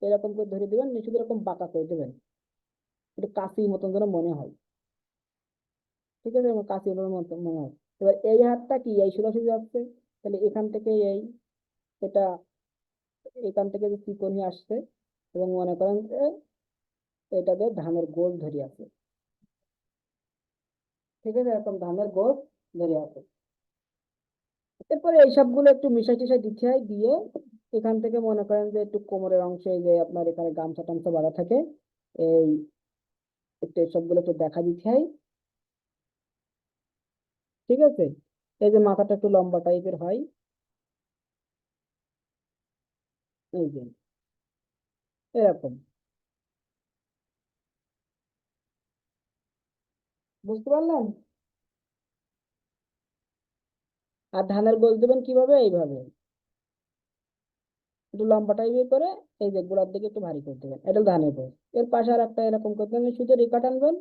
এরকম করে ধরে দিবেন, নিচু এরকম বাঁকা করে দেবেন, একটু কাশির মতন যেন মনে হয়, ঠিক আছে, আমার কাশির মতন মনে হয়। এবার এই হাতটা কি এই সোজাসুজি যাচ্ছে, তাহলে এখান থেকে এই, এটা এখান থেকে যে চিকনি আসছে, এবং মনে করেন যে এটাকে ধানের গোল ধরে আছে, ঠিক আছে, এরকম ধানের গোল ধরে আছে। এরপরে এই সবগুলো একটু মিশাই টিশাই দিতে হয়, দিয়ে এখান থেকে মনে করেন যে একটু কোমরের অংশে যে আপনার এখানে গামছা টামছা বাঁধা থাকে, এই একটু সবগুলো একটু দেখা দিতে হয়, ঠিক আছে। এই যে মাথাটা একটু লম্বা টাইপের হয়, এই যে এরকম, বুঝতে পারলেন? আর ধানের গোল দেবেন কিভাবে, এইভাবে একটু লম্বা টাইপের করে, এই যে গোড়ার দিকে একটু ভারী করে দেবেন, এটা ধানের গোল। এর পাশে আর একটা এরকম করতে হবে, শুধু রেখা টানবেন,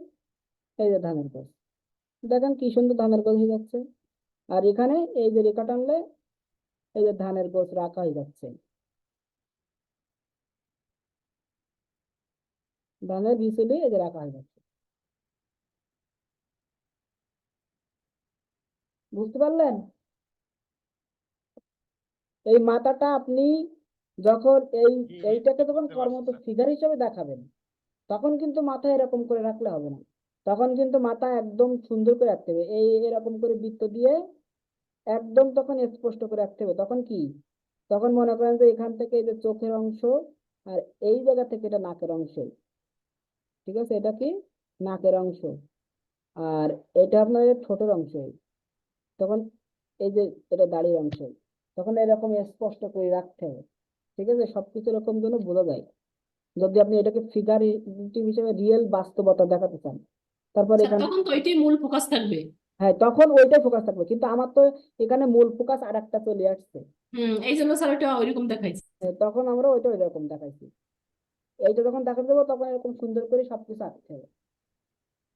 এই যে ধানের গোল, দেখেন কি সুন্দর ধানের গোল হয়ে যাচ্ছে। আর এখানে এই যে রেখা টানলে এই যে ধানের গোছ রাখা হয়ে যাচ্ছে, ধানের বিচুলি এই যে রাখা হয়ে যাচ্ছে, বুঝতে পারলেন? এই মাথাটা আপনি যখন কি এইটাকে যখন বুঝতে পারছি কর্মত স্যার। ফিগার হিসেবে দেখাবেন, তখন কিন্তু মাথা এরকম করে রাখলে হবে না, তখন কিন্তু মাথা একদম সুন্দর করে রাখতে হবে, এরকম করে বৃত্ত দিয়ে একদম তখন স্পষ্ট করে রাখতে হবে। তখন কি, তখন মনে করেন যে এখান থেকে এই যে চোখের অংশ, আর এই জায়গা থেকে এটা নাকের অংশ, ঠিক আছে, এটা কি নাকের অংশ, আর এটা আপনার এই ঠোঁটের অংশ, তখন এই যে এটা দাড়ির অংশ, তখন এরকম স্পষ্ট করে রাখতে হবে, ঠিক আছে, সবকিছু এরকম যেন বোঝা যায়, যদি আপনি এটাকে ফিগারেটিভ হিসেবে রিয়েল বাস্তবতা দেখাতে চান। তারপর স্যার এখান তখন তো এটাই মূল ফোকাস থাকবে। হ্যাঁ, তখন ওইটাই ফোকাস থাকবে, কিন্তু আমার তো এখানে মূল ফোকাস আর একটা চলে আসছে। এই জন্য স্যার ওটা ওইরকম দেখাইছে। তখন আমরা ওইটা ওইরকম দেখাইছি। এইটা যখন দেখা দেবো তখন এরকম সুন্দর করে সবকিছু আঁকতে হবে।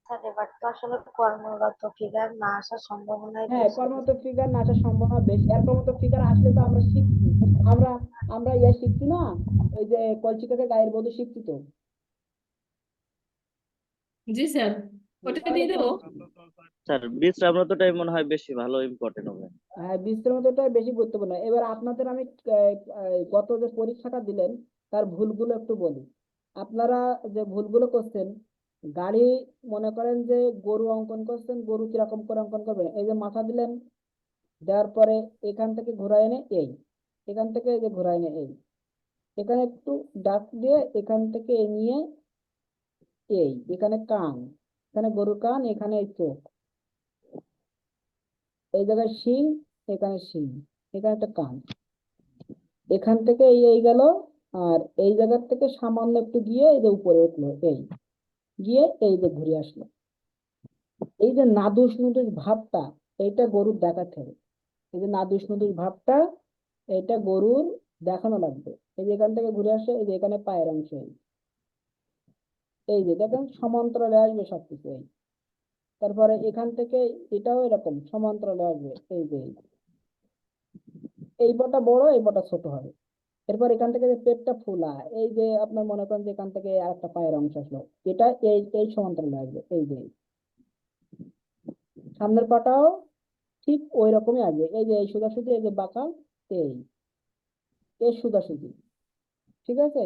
স্যার এবার তো আসলে কর্মরত ফিগার না আসার সম্ভাবনাই হ্যাঁ, বেশি। কর্মরত ফিগার না আসার সম্ভাবনা বেশি। আর কর্মরত ফিগার আসলে তো আমরা শিখছি, আমরা আমরা শিখছি না, ওই যে কলসিটাকে গায়ের বধূ শিখছি তো। জি স্যার, ওটা তাহলে দিয়ে দেবো। স্যার বিশ্রামরত টাইম মনে হয় বেশি ভালো ইম্পর্টেন্ট হবে। হ্যাঁ, বিশ্রামটা বেশি গুরুত্বপূর্ণ। এবার আপনাদের আমি গত যে পরীক্ষাটা দিলেন তার ভুলগুলো একটু বলি। আপনারা যে ভুলগুলো করছেন, গাড়ি মনে করেন যে গরু অঙ্কন করছেন, গরু কিরকম করে অঙ্কন করবেন, এই যে মাথা দিলেন, দেওয়ার পরে এখান থেকে ঘোরায় এনে এই, এখান থেকে এই যে ঘোরায় এনে এই, এখানে একটু ডাক দিয়ে এখান থেকে নিয়ে এই, এখানে কান, এখানে গরুর কান, এখানে এই চোখ, এই জায়গায় শিং, এখানে শিং, এখানে একটা কান, এখান থেকে এই গেল, আর এই জায়গার থেকে সামান্য একটু গিয়ে এই যে উপরে উঠলো, এই গিয়ে এই যে ঘুরে আসলো। এই যে নাদুস নুদুস ভাবটা, এইটা গরুর দেখাতে হবে। এই যে নাদুস নুদুস ভাবটা, এটা গরুর দেখানো লাগবে। এই যে এখান থেকে ঘুরে আসে, এই যে এখানে পায়ের অংশ, এই যে দেখেন সমান্তরালে আসবে সবকিছু। এই তারপরে এখান থেকে এটাও এরকম সমান্তরালে আসবে, এই যে এই পটা বড়, এই পটা ছোট হবে। এরপর এখান থেকে যে পেটটা ফোলা, এই যে আপনার মনে করেন যে এখান থেকে আর একটা পায়ের অংশ আসলো, এটা এই এই সমান্তরালে আসবে, এই যে সামনের পাটাও ঠিক ওই রকমই আসবে, এই যে এই সোজাসুজি, এই যে বাঁকা, এই এর সোজাসুজি, ঠিক আছে,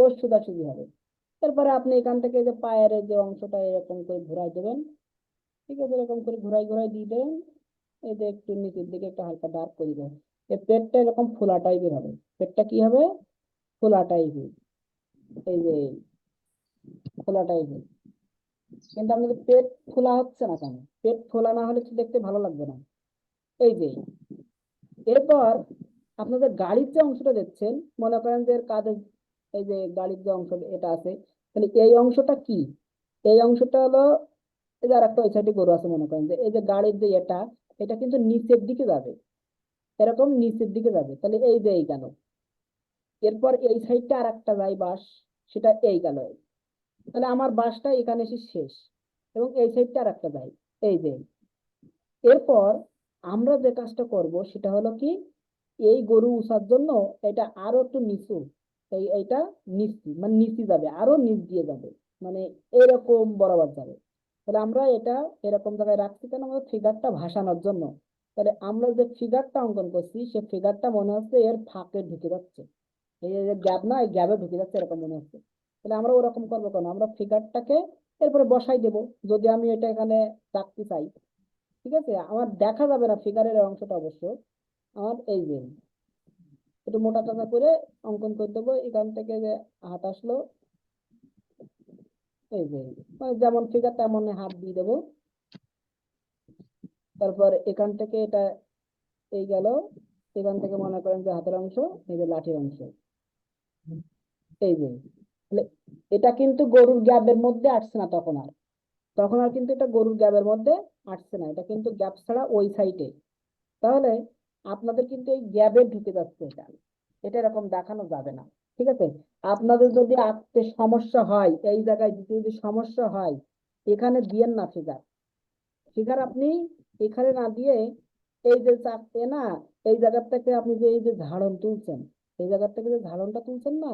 ওর সোজাসুজি হবে। এরপরে আপনি এখান থেকে এই যে পায়ের এই যে অংশটা এরকম করে ঘুরাই দেবেন, ঠিক আছে, এরকম করে ঘুরাই ঘুরাই দিয়ে দেবেন। এই যে একটু নিচের দিকে একটু হালকা ডার্ক করে দেবেন। এই পেটটা এরকম ফোলা টাইপের হবে, পেটটা কি হবে, ফোলা টাইপের, এই যে ফোলা টাইপের। কিন্তু আপনাদের পেট ফোলা হচ্ছে না কেন? পেট ফোলা না হলে তো দেখতে ভালো লাগবে না। এই যে এরপর আপনাদের গাড়ির যে অংশটা দেখছেন, মনে করেন যে এর কাঁধে এই যে গাড়ির যে অংশ এটা আছে, তাহলে এই অংশটা কি? এই অংশটা হলো, এই যে আর একটা ওই সাইডে গরু আছে, মনে করেন যে এই যে গাড়ির যে এটা কিন্তু নিচের দিকে যাবে, এরকম নিচের দিকে যাবে, তাহলে এই যে এই গেল। এরপর এই সাইডটা আর একটা যায় বাঁশ, সেটা এই গেল। তাহলে আমার বাঁশটা এখানে এসে শেষ, এবং এই সাইডটা আর একটা যায়, এই যে। এরপর আমরা যে কাজটা করব সেটা হলো কি, এই গরু উঠার জন্য এটা আরো একটু নিচু, এইটা নিচু মানে নিচে যাবে, আরো নিচ দিয়ে যাবে, মানে এরকম বরাবর যাবে। তাহলে আমরা এটা এরকম জায়গায় রাখছি কেন, আমাদের ফিগারটা ভাসানোর জন্য। তাহলে আমরা যে ফিগারটা অঙ্কন করছি, সে ফিগারটা মনে হচ্ছে এর ফাঁকে ঢুকে যাচ্ছে, এই যে গ্যাপ না, এই গ্যাপে ঢুকে যাচ্ছে এরকম মনে হচ্ছে। তাহলে আমরা ওরকম করবো কেন, আমরা ফিগারটাকে এরপরে বসাই দেব। যদি আমি এটা এখানে রাখতে চাই, ঠিক আছে, আমার দেখা যাবে না ফিগারের অংশটা অবশ্য, আমার এই যে একটু মোটা টাকা করে অঙ্কন করে দেবো। এখান থেকে যে হাত আসলো, এই যে মানে যেমন ফিগার তেমন হাত দিয়ে দেবো। তারপর এখান থেকে এটা এই গেল, এখান থেকে মনে করেন যে হাতের অংশ, এই যে লাঠির অংশ, এই যে। তাহলে এটা কিন্তু গরুর গ্যাপের মধ্যে আসছে না তখন আর কিন্তু এটা গরুর গ্যাপের মধ্যে আসছে না, এটা কিন্তু গ্যাপ ছাড়া ওই সাইডে। তাহলে আপনাদের কিন্তু এই গ্যাপে ঢুকে যাচ্ছে, এটা এটা এরকম দেখানো যাবে না, ঠিক আছে। আপনাদের যদি আঁকতে সমস্যা হয়, এই জায়গায় দিতে যদি সমস্যা হয়, এখানে দিয়েন না ফিগার। ফিগার আপনি এখানে না দিয়ে এই যে চাপতে না, এই জায়গার থেকে আপনি যে এই যে ঝাড়ন তুলছেন, এই জায়গার থেকে যে ঝাড়নটা তুলছেন না,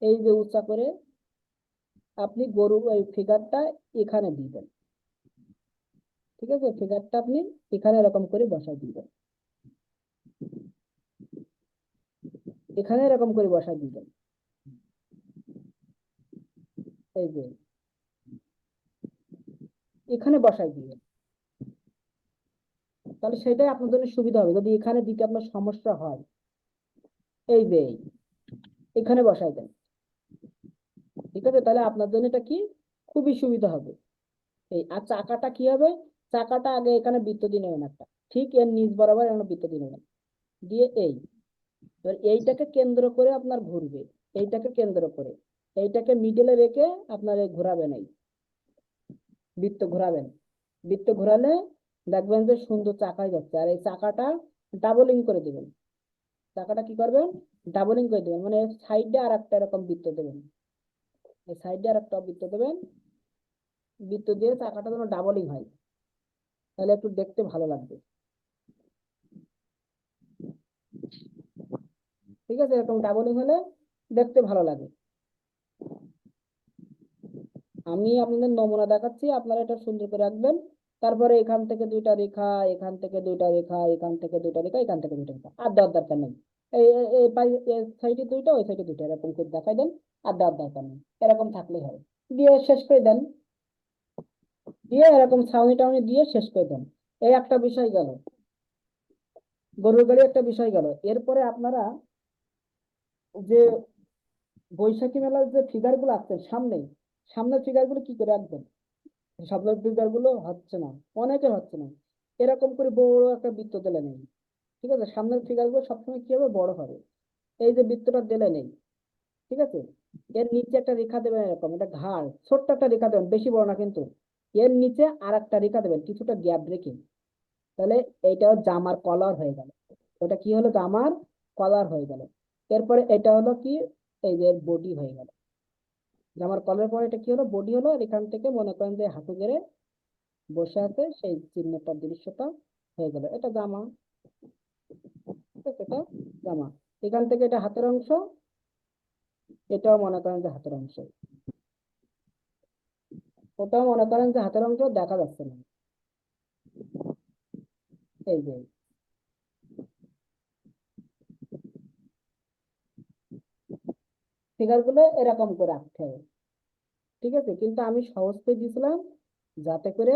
এই যে উঁচা করে আপনি গরু এই ফিগারটা এখানে দিবেন, ঠিক আছে, ফিগারটা আপনি এখানে এরকম করে বসাই দিবেন, এখানে এরকম করে বসাই দিবেন, এই যে এখানে বসাই দিবেন। তাহলে সেটাই আপনার জন্য সুবিধা হবে। যদি এখানে দিতে আপনার সমস্যা হয়, এই যে এখানে বসাই দেন, ঠিক আছে, তাহলে আপনার জন্য এটা কি খুবই সুবিধা হবে। এই আর চাকাটা কি হবে, চাকাটা আগে এখানে বৃত্ত দিয়ে নেবেন একটা, ঠিক এর নিচ বরাবর এখানে বৃত্ত দিয়ে নেবেন, দিয়ে এই এবার এইটাকে কেন্দ্র করে আপনার ঘুরবে, এইটাকে কেন্দ্র করে, এইটাকে মিডলে রেখে আপনার ঘোরাবেন, এই বৃত্ত ঘোরাবেন। বৃত্ত ঘোরালে দেখবেন যে সুন্দর চাকায় যাচ্ছে। আর এই চাকাটা ডাবলিং করে দিবেন। চাকাটা কি করবেন? ডাবলিং করে দিবেন, মানে সাইডে আর একটা এরকম বৃত্ত দেবেন। এই সাইডে আর একটা বৃত্ত দেবেন, বৃত্ত দিয়ে চাকাটা যেন ডাবলিং হয়, তাহলে একটু দেখতে ভালো লাগবে। ঠিক আছে, এরকম ডাবলিং হলে দেখতে ভালো লাগে। আমি আপনাদের নমুনা দেখাচ্ছি, আপনারা এটা সুন্দর করে রাখবেন। তারপরে এখান থেকে দুইটা রেখা, এখান থেকে দুইটা রেখা, এখান থেকে দুইটা রেখা, এখান থেকে দুইটা রেখা, আর দেওয়ার দরকার নেই। এই সাইডে দুইটা, ওই সাইডে দুইটা, এরকম করে দেখাই দেন, আর দেওয়ার দরকার নেই। এরকম থাকলেই হয়। দিয়ে শেষ করে দেন, দিয়ে এরকম ছাউনি টাউনি দিয়ে শেষ করে দেন। এই একটা বিষয় গেল, গরুর গাড়ি একটা বিষয় গেল। এরপরে আপনারা যে বৈশাখী মেলার যে ফিগার গুলো আঁকছেন সামনের ফিগার গুলো কি করে আঁকবেন? সামনের ফিগার গুলো হচ্ছে না, অনেকের হচ্ছে না। এরকম করে বড় একটা বৃত্ত দিলে নেই। ঠিক আছে, সামনের ফিগার গুলো সবসময় কি হবে? বড় হবে। এই যে বৃত্তটা দিলে নেই, ঠিক আছে, এর নিচে একটা রেখা দেবেন, এরকম এটা ঘাড়, ছোট্ট একটা রেখা দেবেন, বেশি বড় না কিন্তু। এর নিচে আর একটা রেখা দেবেন, কিছুটা গ্যাপ রেখে। তাহলে এইটাও জামার কলার হয়ে গেল। ওটা কি হলো? জামার কলার হয়ে গেল। এরপরে এটা হলো কি? এই যে বডি হয়ে গেল। জামার কলার পরে এটা কি হলো? বডি হলো। আর এখান থেকে মনে করেন যে হাঁটু গেড়ে বসে আছে, সেই চিহ্নটা, দৃশ্যটা হয়ে গেল। এটা জামা, ঠিক আছে, এটা জামা। এখান থেকে এটা হাতের অংশ, এটাও মনে করেন যে হাতের অংশ, ওটাও মনে করেন যে হাতের অংশ, দেখা যাচ্ছে না। এই যে ফিগার গুলো এরকম করে আঁকতে হবে। ঠিক আছে, কিন্তু আমি সহজ করে দিয়েছিলাম যাতে করে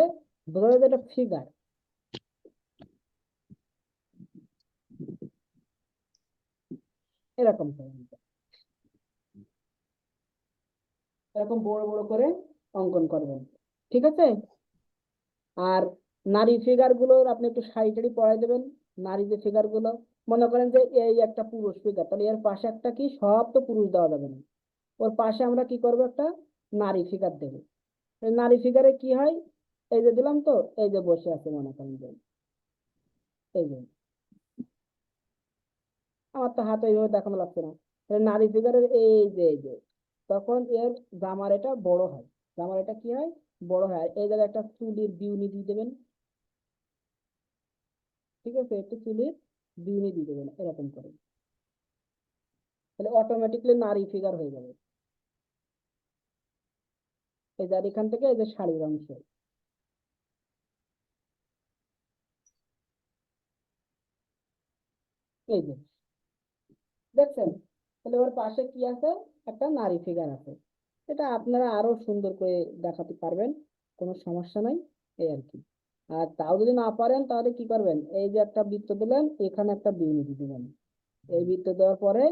বোঝা যায় যে এটা ফিগার। এরকম করে নিতে। এরকম বড় বড় করে অঙ্কন করবেন। ঠিক আছে। আর নারী ফিগার গুলোর আপনি একটু শাড়ি টাড়ি পরাই দেবেন। নারী যে ফিগার গুলো, মনে করেন যে এই একটা পুরুষ ফিগার, তাহলে এর পাশে একটা কি, সব তো পুরুষ দেওয়া যাবে না, ওর পাশে আমরা কি করবো? একটা নারী ফিগার দেবো। এই নারী ফিগারে কি হয়? এই যে দিলাম তো, এই যে বসে আছে মনে করেন যে, এই যে, আমার তো হাত এইভাবে দেখানো লাগছে না, তাহলে নারী ফিগারের এই যে তখন এর জামার এটা বড় হয়। জামার এটা কি হয়? বড় হয়। আর এই জায়গায় একটা চুলির বিউনি দিয়ে দেবেন। ঠিক আছে, একটু চুলির বিউনি দিয়ে দেবেন এরকম করে, তাহলে অটোমেটিকলি নারী ফিগার হয়ে যাবে। এই যে, আর এখান থেকে এই যে শাড়ির অংশ, এই যে, দেখছেন? তাহলে ওর পাশে কি আছে? একটা নারী ফিগার আছে। এটা আপনারা আরো সুন্দর করে দেখাতে পারবেন, কোনো সমস্যা নাই, এই আর কি। আর তাও যদি না পারেন, তাহলে কি করবেন? এই যে একটা বৃত্ত দিলেন, এখানে একটা বিউনি দিয়ে দিলেন। এই বৃত্ত দেওয়ার পরে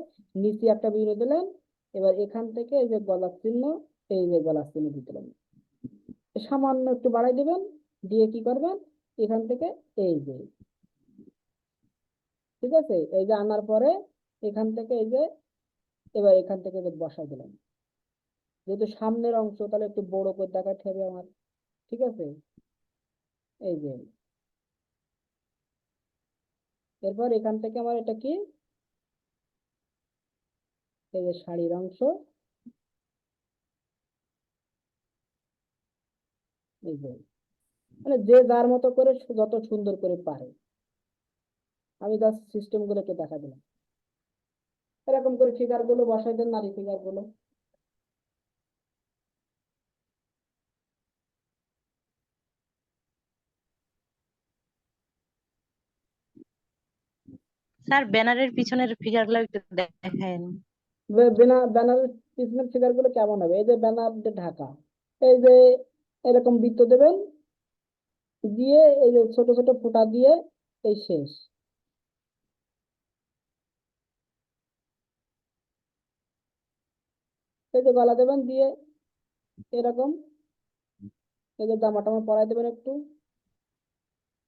নিচে একটা বিউনি দিলেন। এবার এখান থেকে এই যে গলার চিহ্ন, এই যে গলার চিহ্ন দিয়ে দিলেন। সামান্য একটু বাড়াই দিবেন, দিয়ে কি করবেন? এখান থেকে এই যে, ঠিক আছে, এই যে আনার পরে এখান থেকে এই যে, এবার এখান থেকে যে বসাই দিলাম। যেহেতু সামনের অংশ, তাহলে একটু বড় করে দেখাতে হবে আমার। ঠিক আছে, এই যে, এরপর এখান থেকে আমার এটা কি, এই যে শাড়ির অংশ, এই যে, মানে যে যার মতো করে যত সুন্দর করে পারে। আমি জাস্ট সিস্টেম গুলোকে দেখা দিলাম। এরকম করে ফিগার গুলো বসাই দেন, নারী ফিগার গুলো। স্যার ব্যানারের পিছনের ফিগারগুলো একটু দেখেন। ব্যানারের পিছনের ফিগার গুলো কেমন হবে? এই যে ব্যানার যে ঢাকা, এই যে এরকম বৃত্ত দেবেন, দিয়ে এই যে ছোট ছোট ফুটা দিয়ে, এই শেষ। এই যে গলা দেবেন, দিয়ে এরকম এই যে জামা টামা পরাই দেবেন একটু,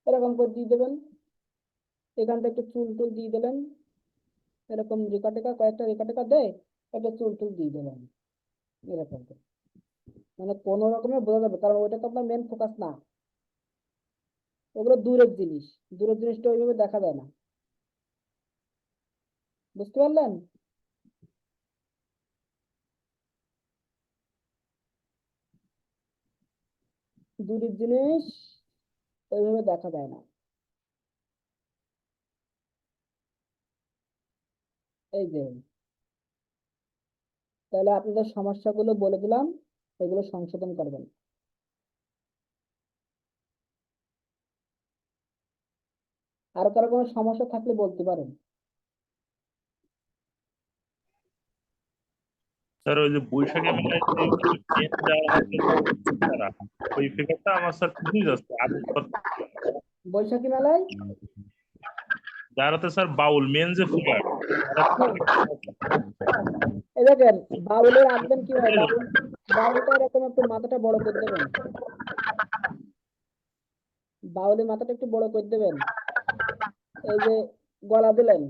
এরকম করে দিয়ে দেবেন। এখান থেকে একটু চুল টুল দিয়ে দিলেন, এরকম রেখা টেকা, কয়েকটা রেখা টেকা দেয়, একটা চুল টুল দিয়ে দিলেন এরকম করে। মানে কোনো রকমে বোঝা যাবে, কারণ ওইটা তো আপনার মেন ফোকাস না। ওগুলো দূরের জিনিস, দূরের জিনিসটা ওইভাবে দেখা যায় না, বুঝতে পারলেন? দূরের জিনিস ওইভাবে দেখা যায় না। এই যে, তাহলে আপনাদের সমস্যাগুলো বলে দিলাম, এগুলো সংশোধন করবেন। আর কারো কোনো সমস্যা থাকলে বলতে পারেন। স্যার ওই যে বৈশাখী মেলায় যে মেন যার হাতে বাউল করা, ওই ফিগারটা আমার স্যার ঠিক আছে আগে বৈশাখী মেলায় যার হাতে স্যার বাউল মেন যে ফিগার, এই দেখেন, বাউলের আঁকবেন কি হয়, বাউলটা এরকম একটু মাথাটা বড় করে দেবেন, বাউলের মাথাটা একটু বড় করে দেবেন। এই যে গলা দিলেন,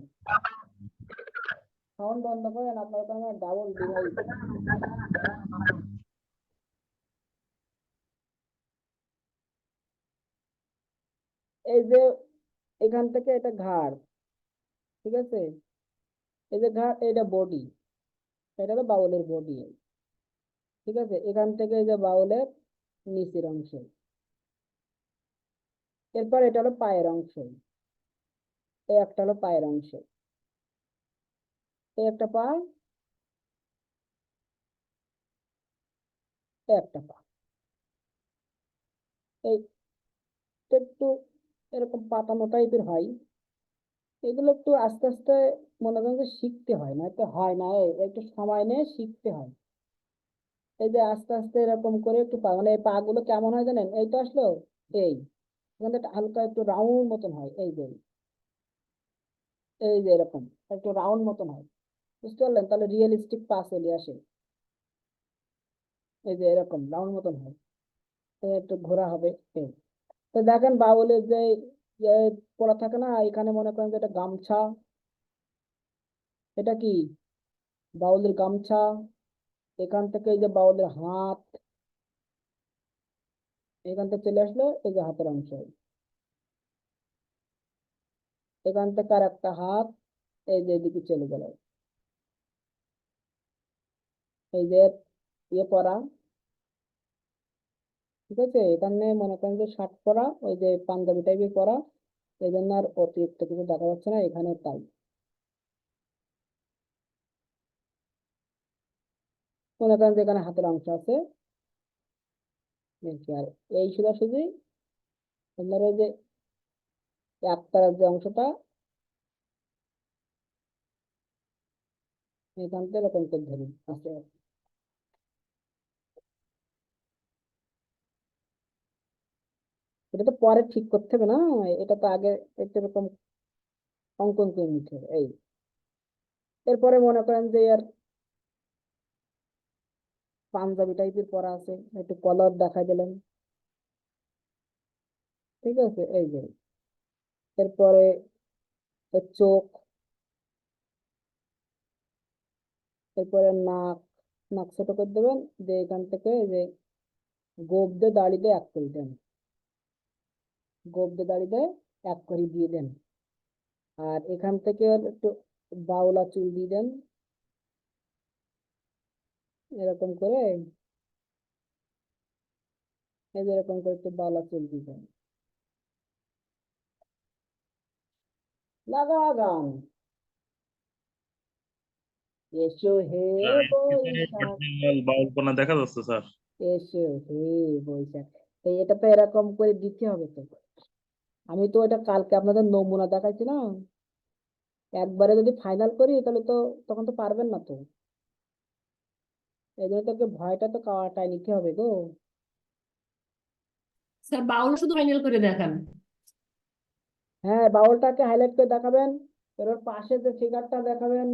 সাউন্ড বন্ধ করেন, আপনার কাছে ডাবল ডিভাইস। এই যে এখান থেকে এটা ঘাড়, ঠিক আছে, এই যে ঘাড়, এটা বডি, এটা হলো বাউলের বডি, ঠিক আছে। এখান থেকে এই যে বাউলের নিচের অংশ, এরপর এটা হলো পায়ের অংশ, এই একটা হলো পায়ের অংশ, এই একটা পা, এই একটা পা। এই একটু এরকম পাতানো টাইপের হয়, এগুলো একটু আস্তে আস্তে মনে করেন যে শিখতে হয়, না তো হয় না, একটু সময় নিয়ে শিখতে হয়। এই যে আস্তে আস্তে এরকম করে একটু পা, মানে এই পা গুলো কেমন হয় জানেন, এই তো আসলো, এই এখান থেকে হালকা একটু রাউন্ড মতন হয়, এই যে এরকম একটু রাউন্ড মতন হয়, বুঝতে পারলেন? তাহলে রিয়েলিস্টিক পা চলে আসে, এই যে এরকম রাউন্ড মতন হয়, এই একটু ঘোরা হবে, এই। তো দেখেন বাউলের যে ইয়ে পরা থাকে না, এখানে মনে করেন যে এটা গামছা, এটা কি বাউলের গামছা, এখান থেকে এই যে বাউলের হাত, এখান থেকে চলে আসলো এই যে হাতের অংশ, এখান থেকে আর একটা হাত, এই যে এদিকে চলে গেল, এই যে ইয়ে পরা, ঠিক আছে। এখানে মনে করেন যে শার্ট পরা, ওই যে পাঞ্জাবি টাইপের পরা, এই জন্য আর অতিরিক্ত কিছু দেখা যাচ্ছে না, এখানে তাই মনে করেন যে এখানে হাতের অংশ আছে, এই কি। আর এই সোজাসুজি আপনার ওই যে একতারার যে অংশটা, এখান থেকে এরকম করে ধরুন আস্তে আস্তে। এটা তো পরে ঠিক করতে হবে না, এটা তো আগে একটু এরকম অঙ্কন করে নিতে হবে, এই। এরপরে মনে করেন যে আর পাঞ্জাবি টাইপের পরা আছে, একটু কলার দেখাই দিলেন, ঠিক আছে, এই যে। এরপরে এর চোখ, এরপরে নাক, নাক ছোট করে দেবেন, দিয়ে এখান থেকে এই যে গোপ দিয়ে দাড়ি দিয়ে এক করে দেন, গোপ দিয়ে দাড়ি দিয়ে এক করে দিয়ে দেন। আর এখান থেকে ওর একটু বাউলা চুল দিয়ে দেন, এরকম করে, এই যে এরকম করে একটু বাউলা চুল দিয়ে দেন। লাগা গান, এসো হে বৈশাখ, বাউলপনা দেখা যাচ্ছে স্যার। এসো হে বৈশাখ। তো এটা তো এরকম করে দিতে হবে তো। আমি তো এটা কালকে আপনাদের নমুনা দেখাইছি না, একবারে যদি ফাইনাল করি তাহলে তো তখন তো পারবেন না তো, এই জন্য তোকে ভয়টা তো কাটায় নিতে হবে গো। স্যার বাউল শুধু ফাইনাল করে দেখান। হ্যাঁ, বাউলটাকে হাইলাইট করে দেখাবেন, এর পাশে যে ফিগারটা দেখাবেন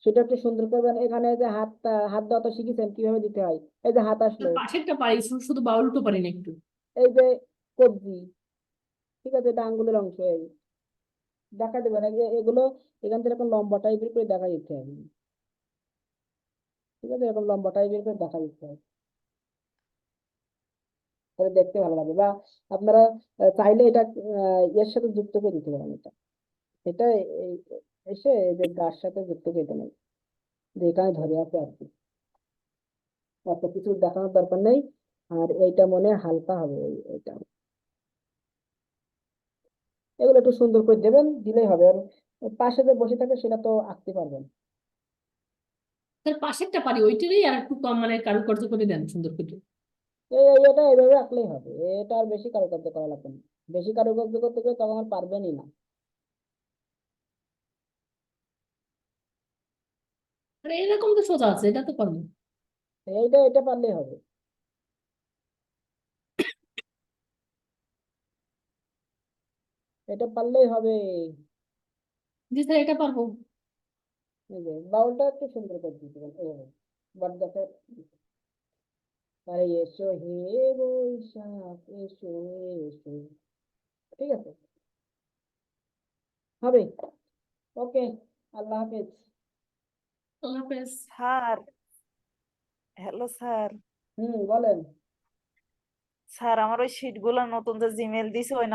সেটা একটু সুন্দর করবেন। এখানে যে হাতটা, হাত দেওয়া তো শিখেছেন কিভাবে দিতে হয়, এই যে হাত আসলো, পাশেরটা পারি, শুধু বাউলটা পারি না একটু। এই যে কবজি, ঠিক আছে, এটা আঙ্গুলের অংশ, এই দেখা দেবেন, এই যে এগুলো এখান থেকে এরকম লম্বা টাইপের করে দেখা দিতে হবে, ঠিক আছে, এরকম লম্বা টাইপের করে দেখা দিতে হবে। তাহলে দেখতে ভালো লাগবে। বা আপনারা চাইলে এটা এর সাথে যুক্ত করে দিতে পারেন। এটা এসে এই যে গার সাথে যুক্ত করে দেবেন, যে এখানে ধরে আছে আর কি, অত কিছু দেখানোর দরকার নেই। আর এইটা মনে হয় হালকা হবে, এইটা এগুলো একটু সুন্দর করে দেবেন, দিলেই হবে। আর পাশে যে বসে থাকে সেটা তো আঁকতে পারবেন। তার পাশেরটা পারি, ওইটারই আর একটু কম মানে কারুকার্য করে দেন সুন্দর করে। এটা এইভাবে আঁকলেই হবে, এটা আর বেশি কারুকার্য করা লাগবে না। বেশি কারুকার্য করতে গেলে তখন আর পারবেনই না। আরে এরকম তো সোজা আছে, এটা তো পারবো। এটা পারলেই হবে। এটা পারলেই হবে। জি স্যার, এটা পারবো। এই যে বাউলটা একটু সুন্দর করে দিতে পারেন এইভাবে, বট গাছের। আরে এসো হে বৈশাখ এসো, এসো। ঠিক আছে, হবে। ওকে, আল্লাহ হাফেজ। আল্লাহ হাফেজ। Sir, hello sir. বলেন। স্যার আমার ওই শিট গুলো নতুন যে জিমেল দিছে ওই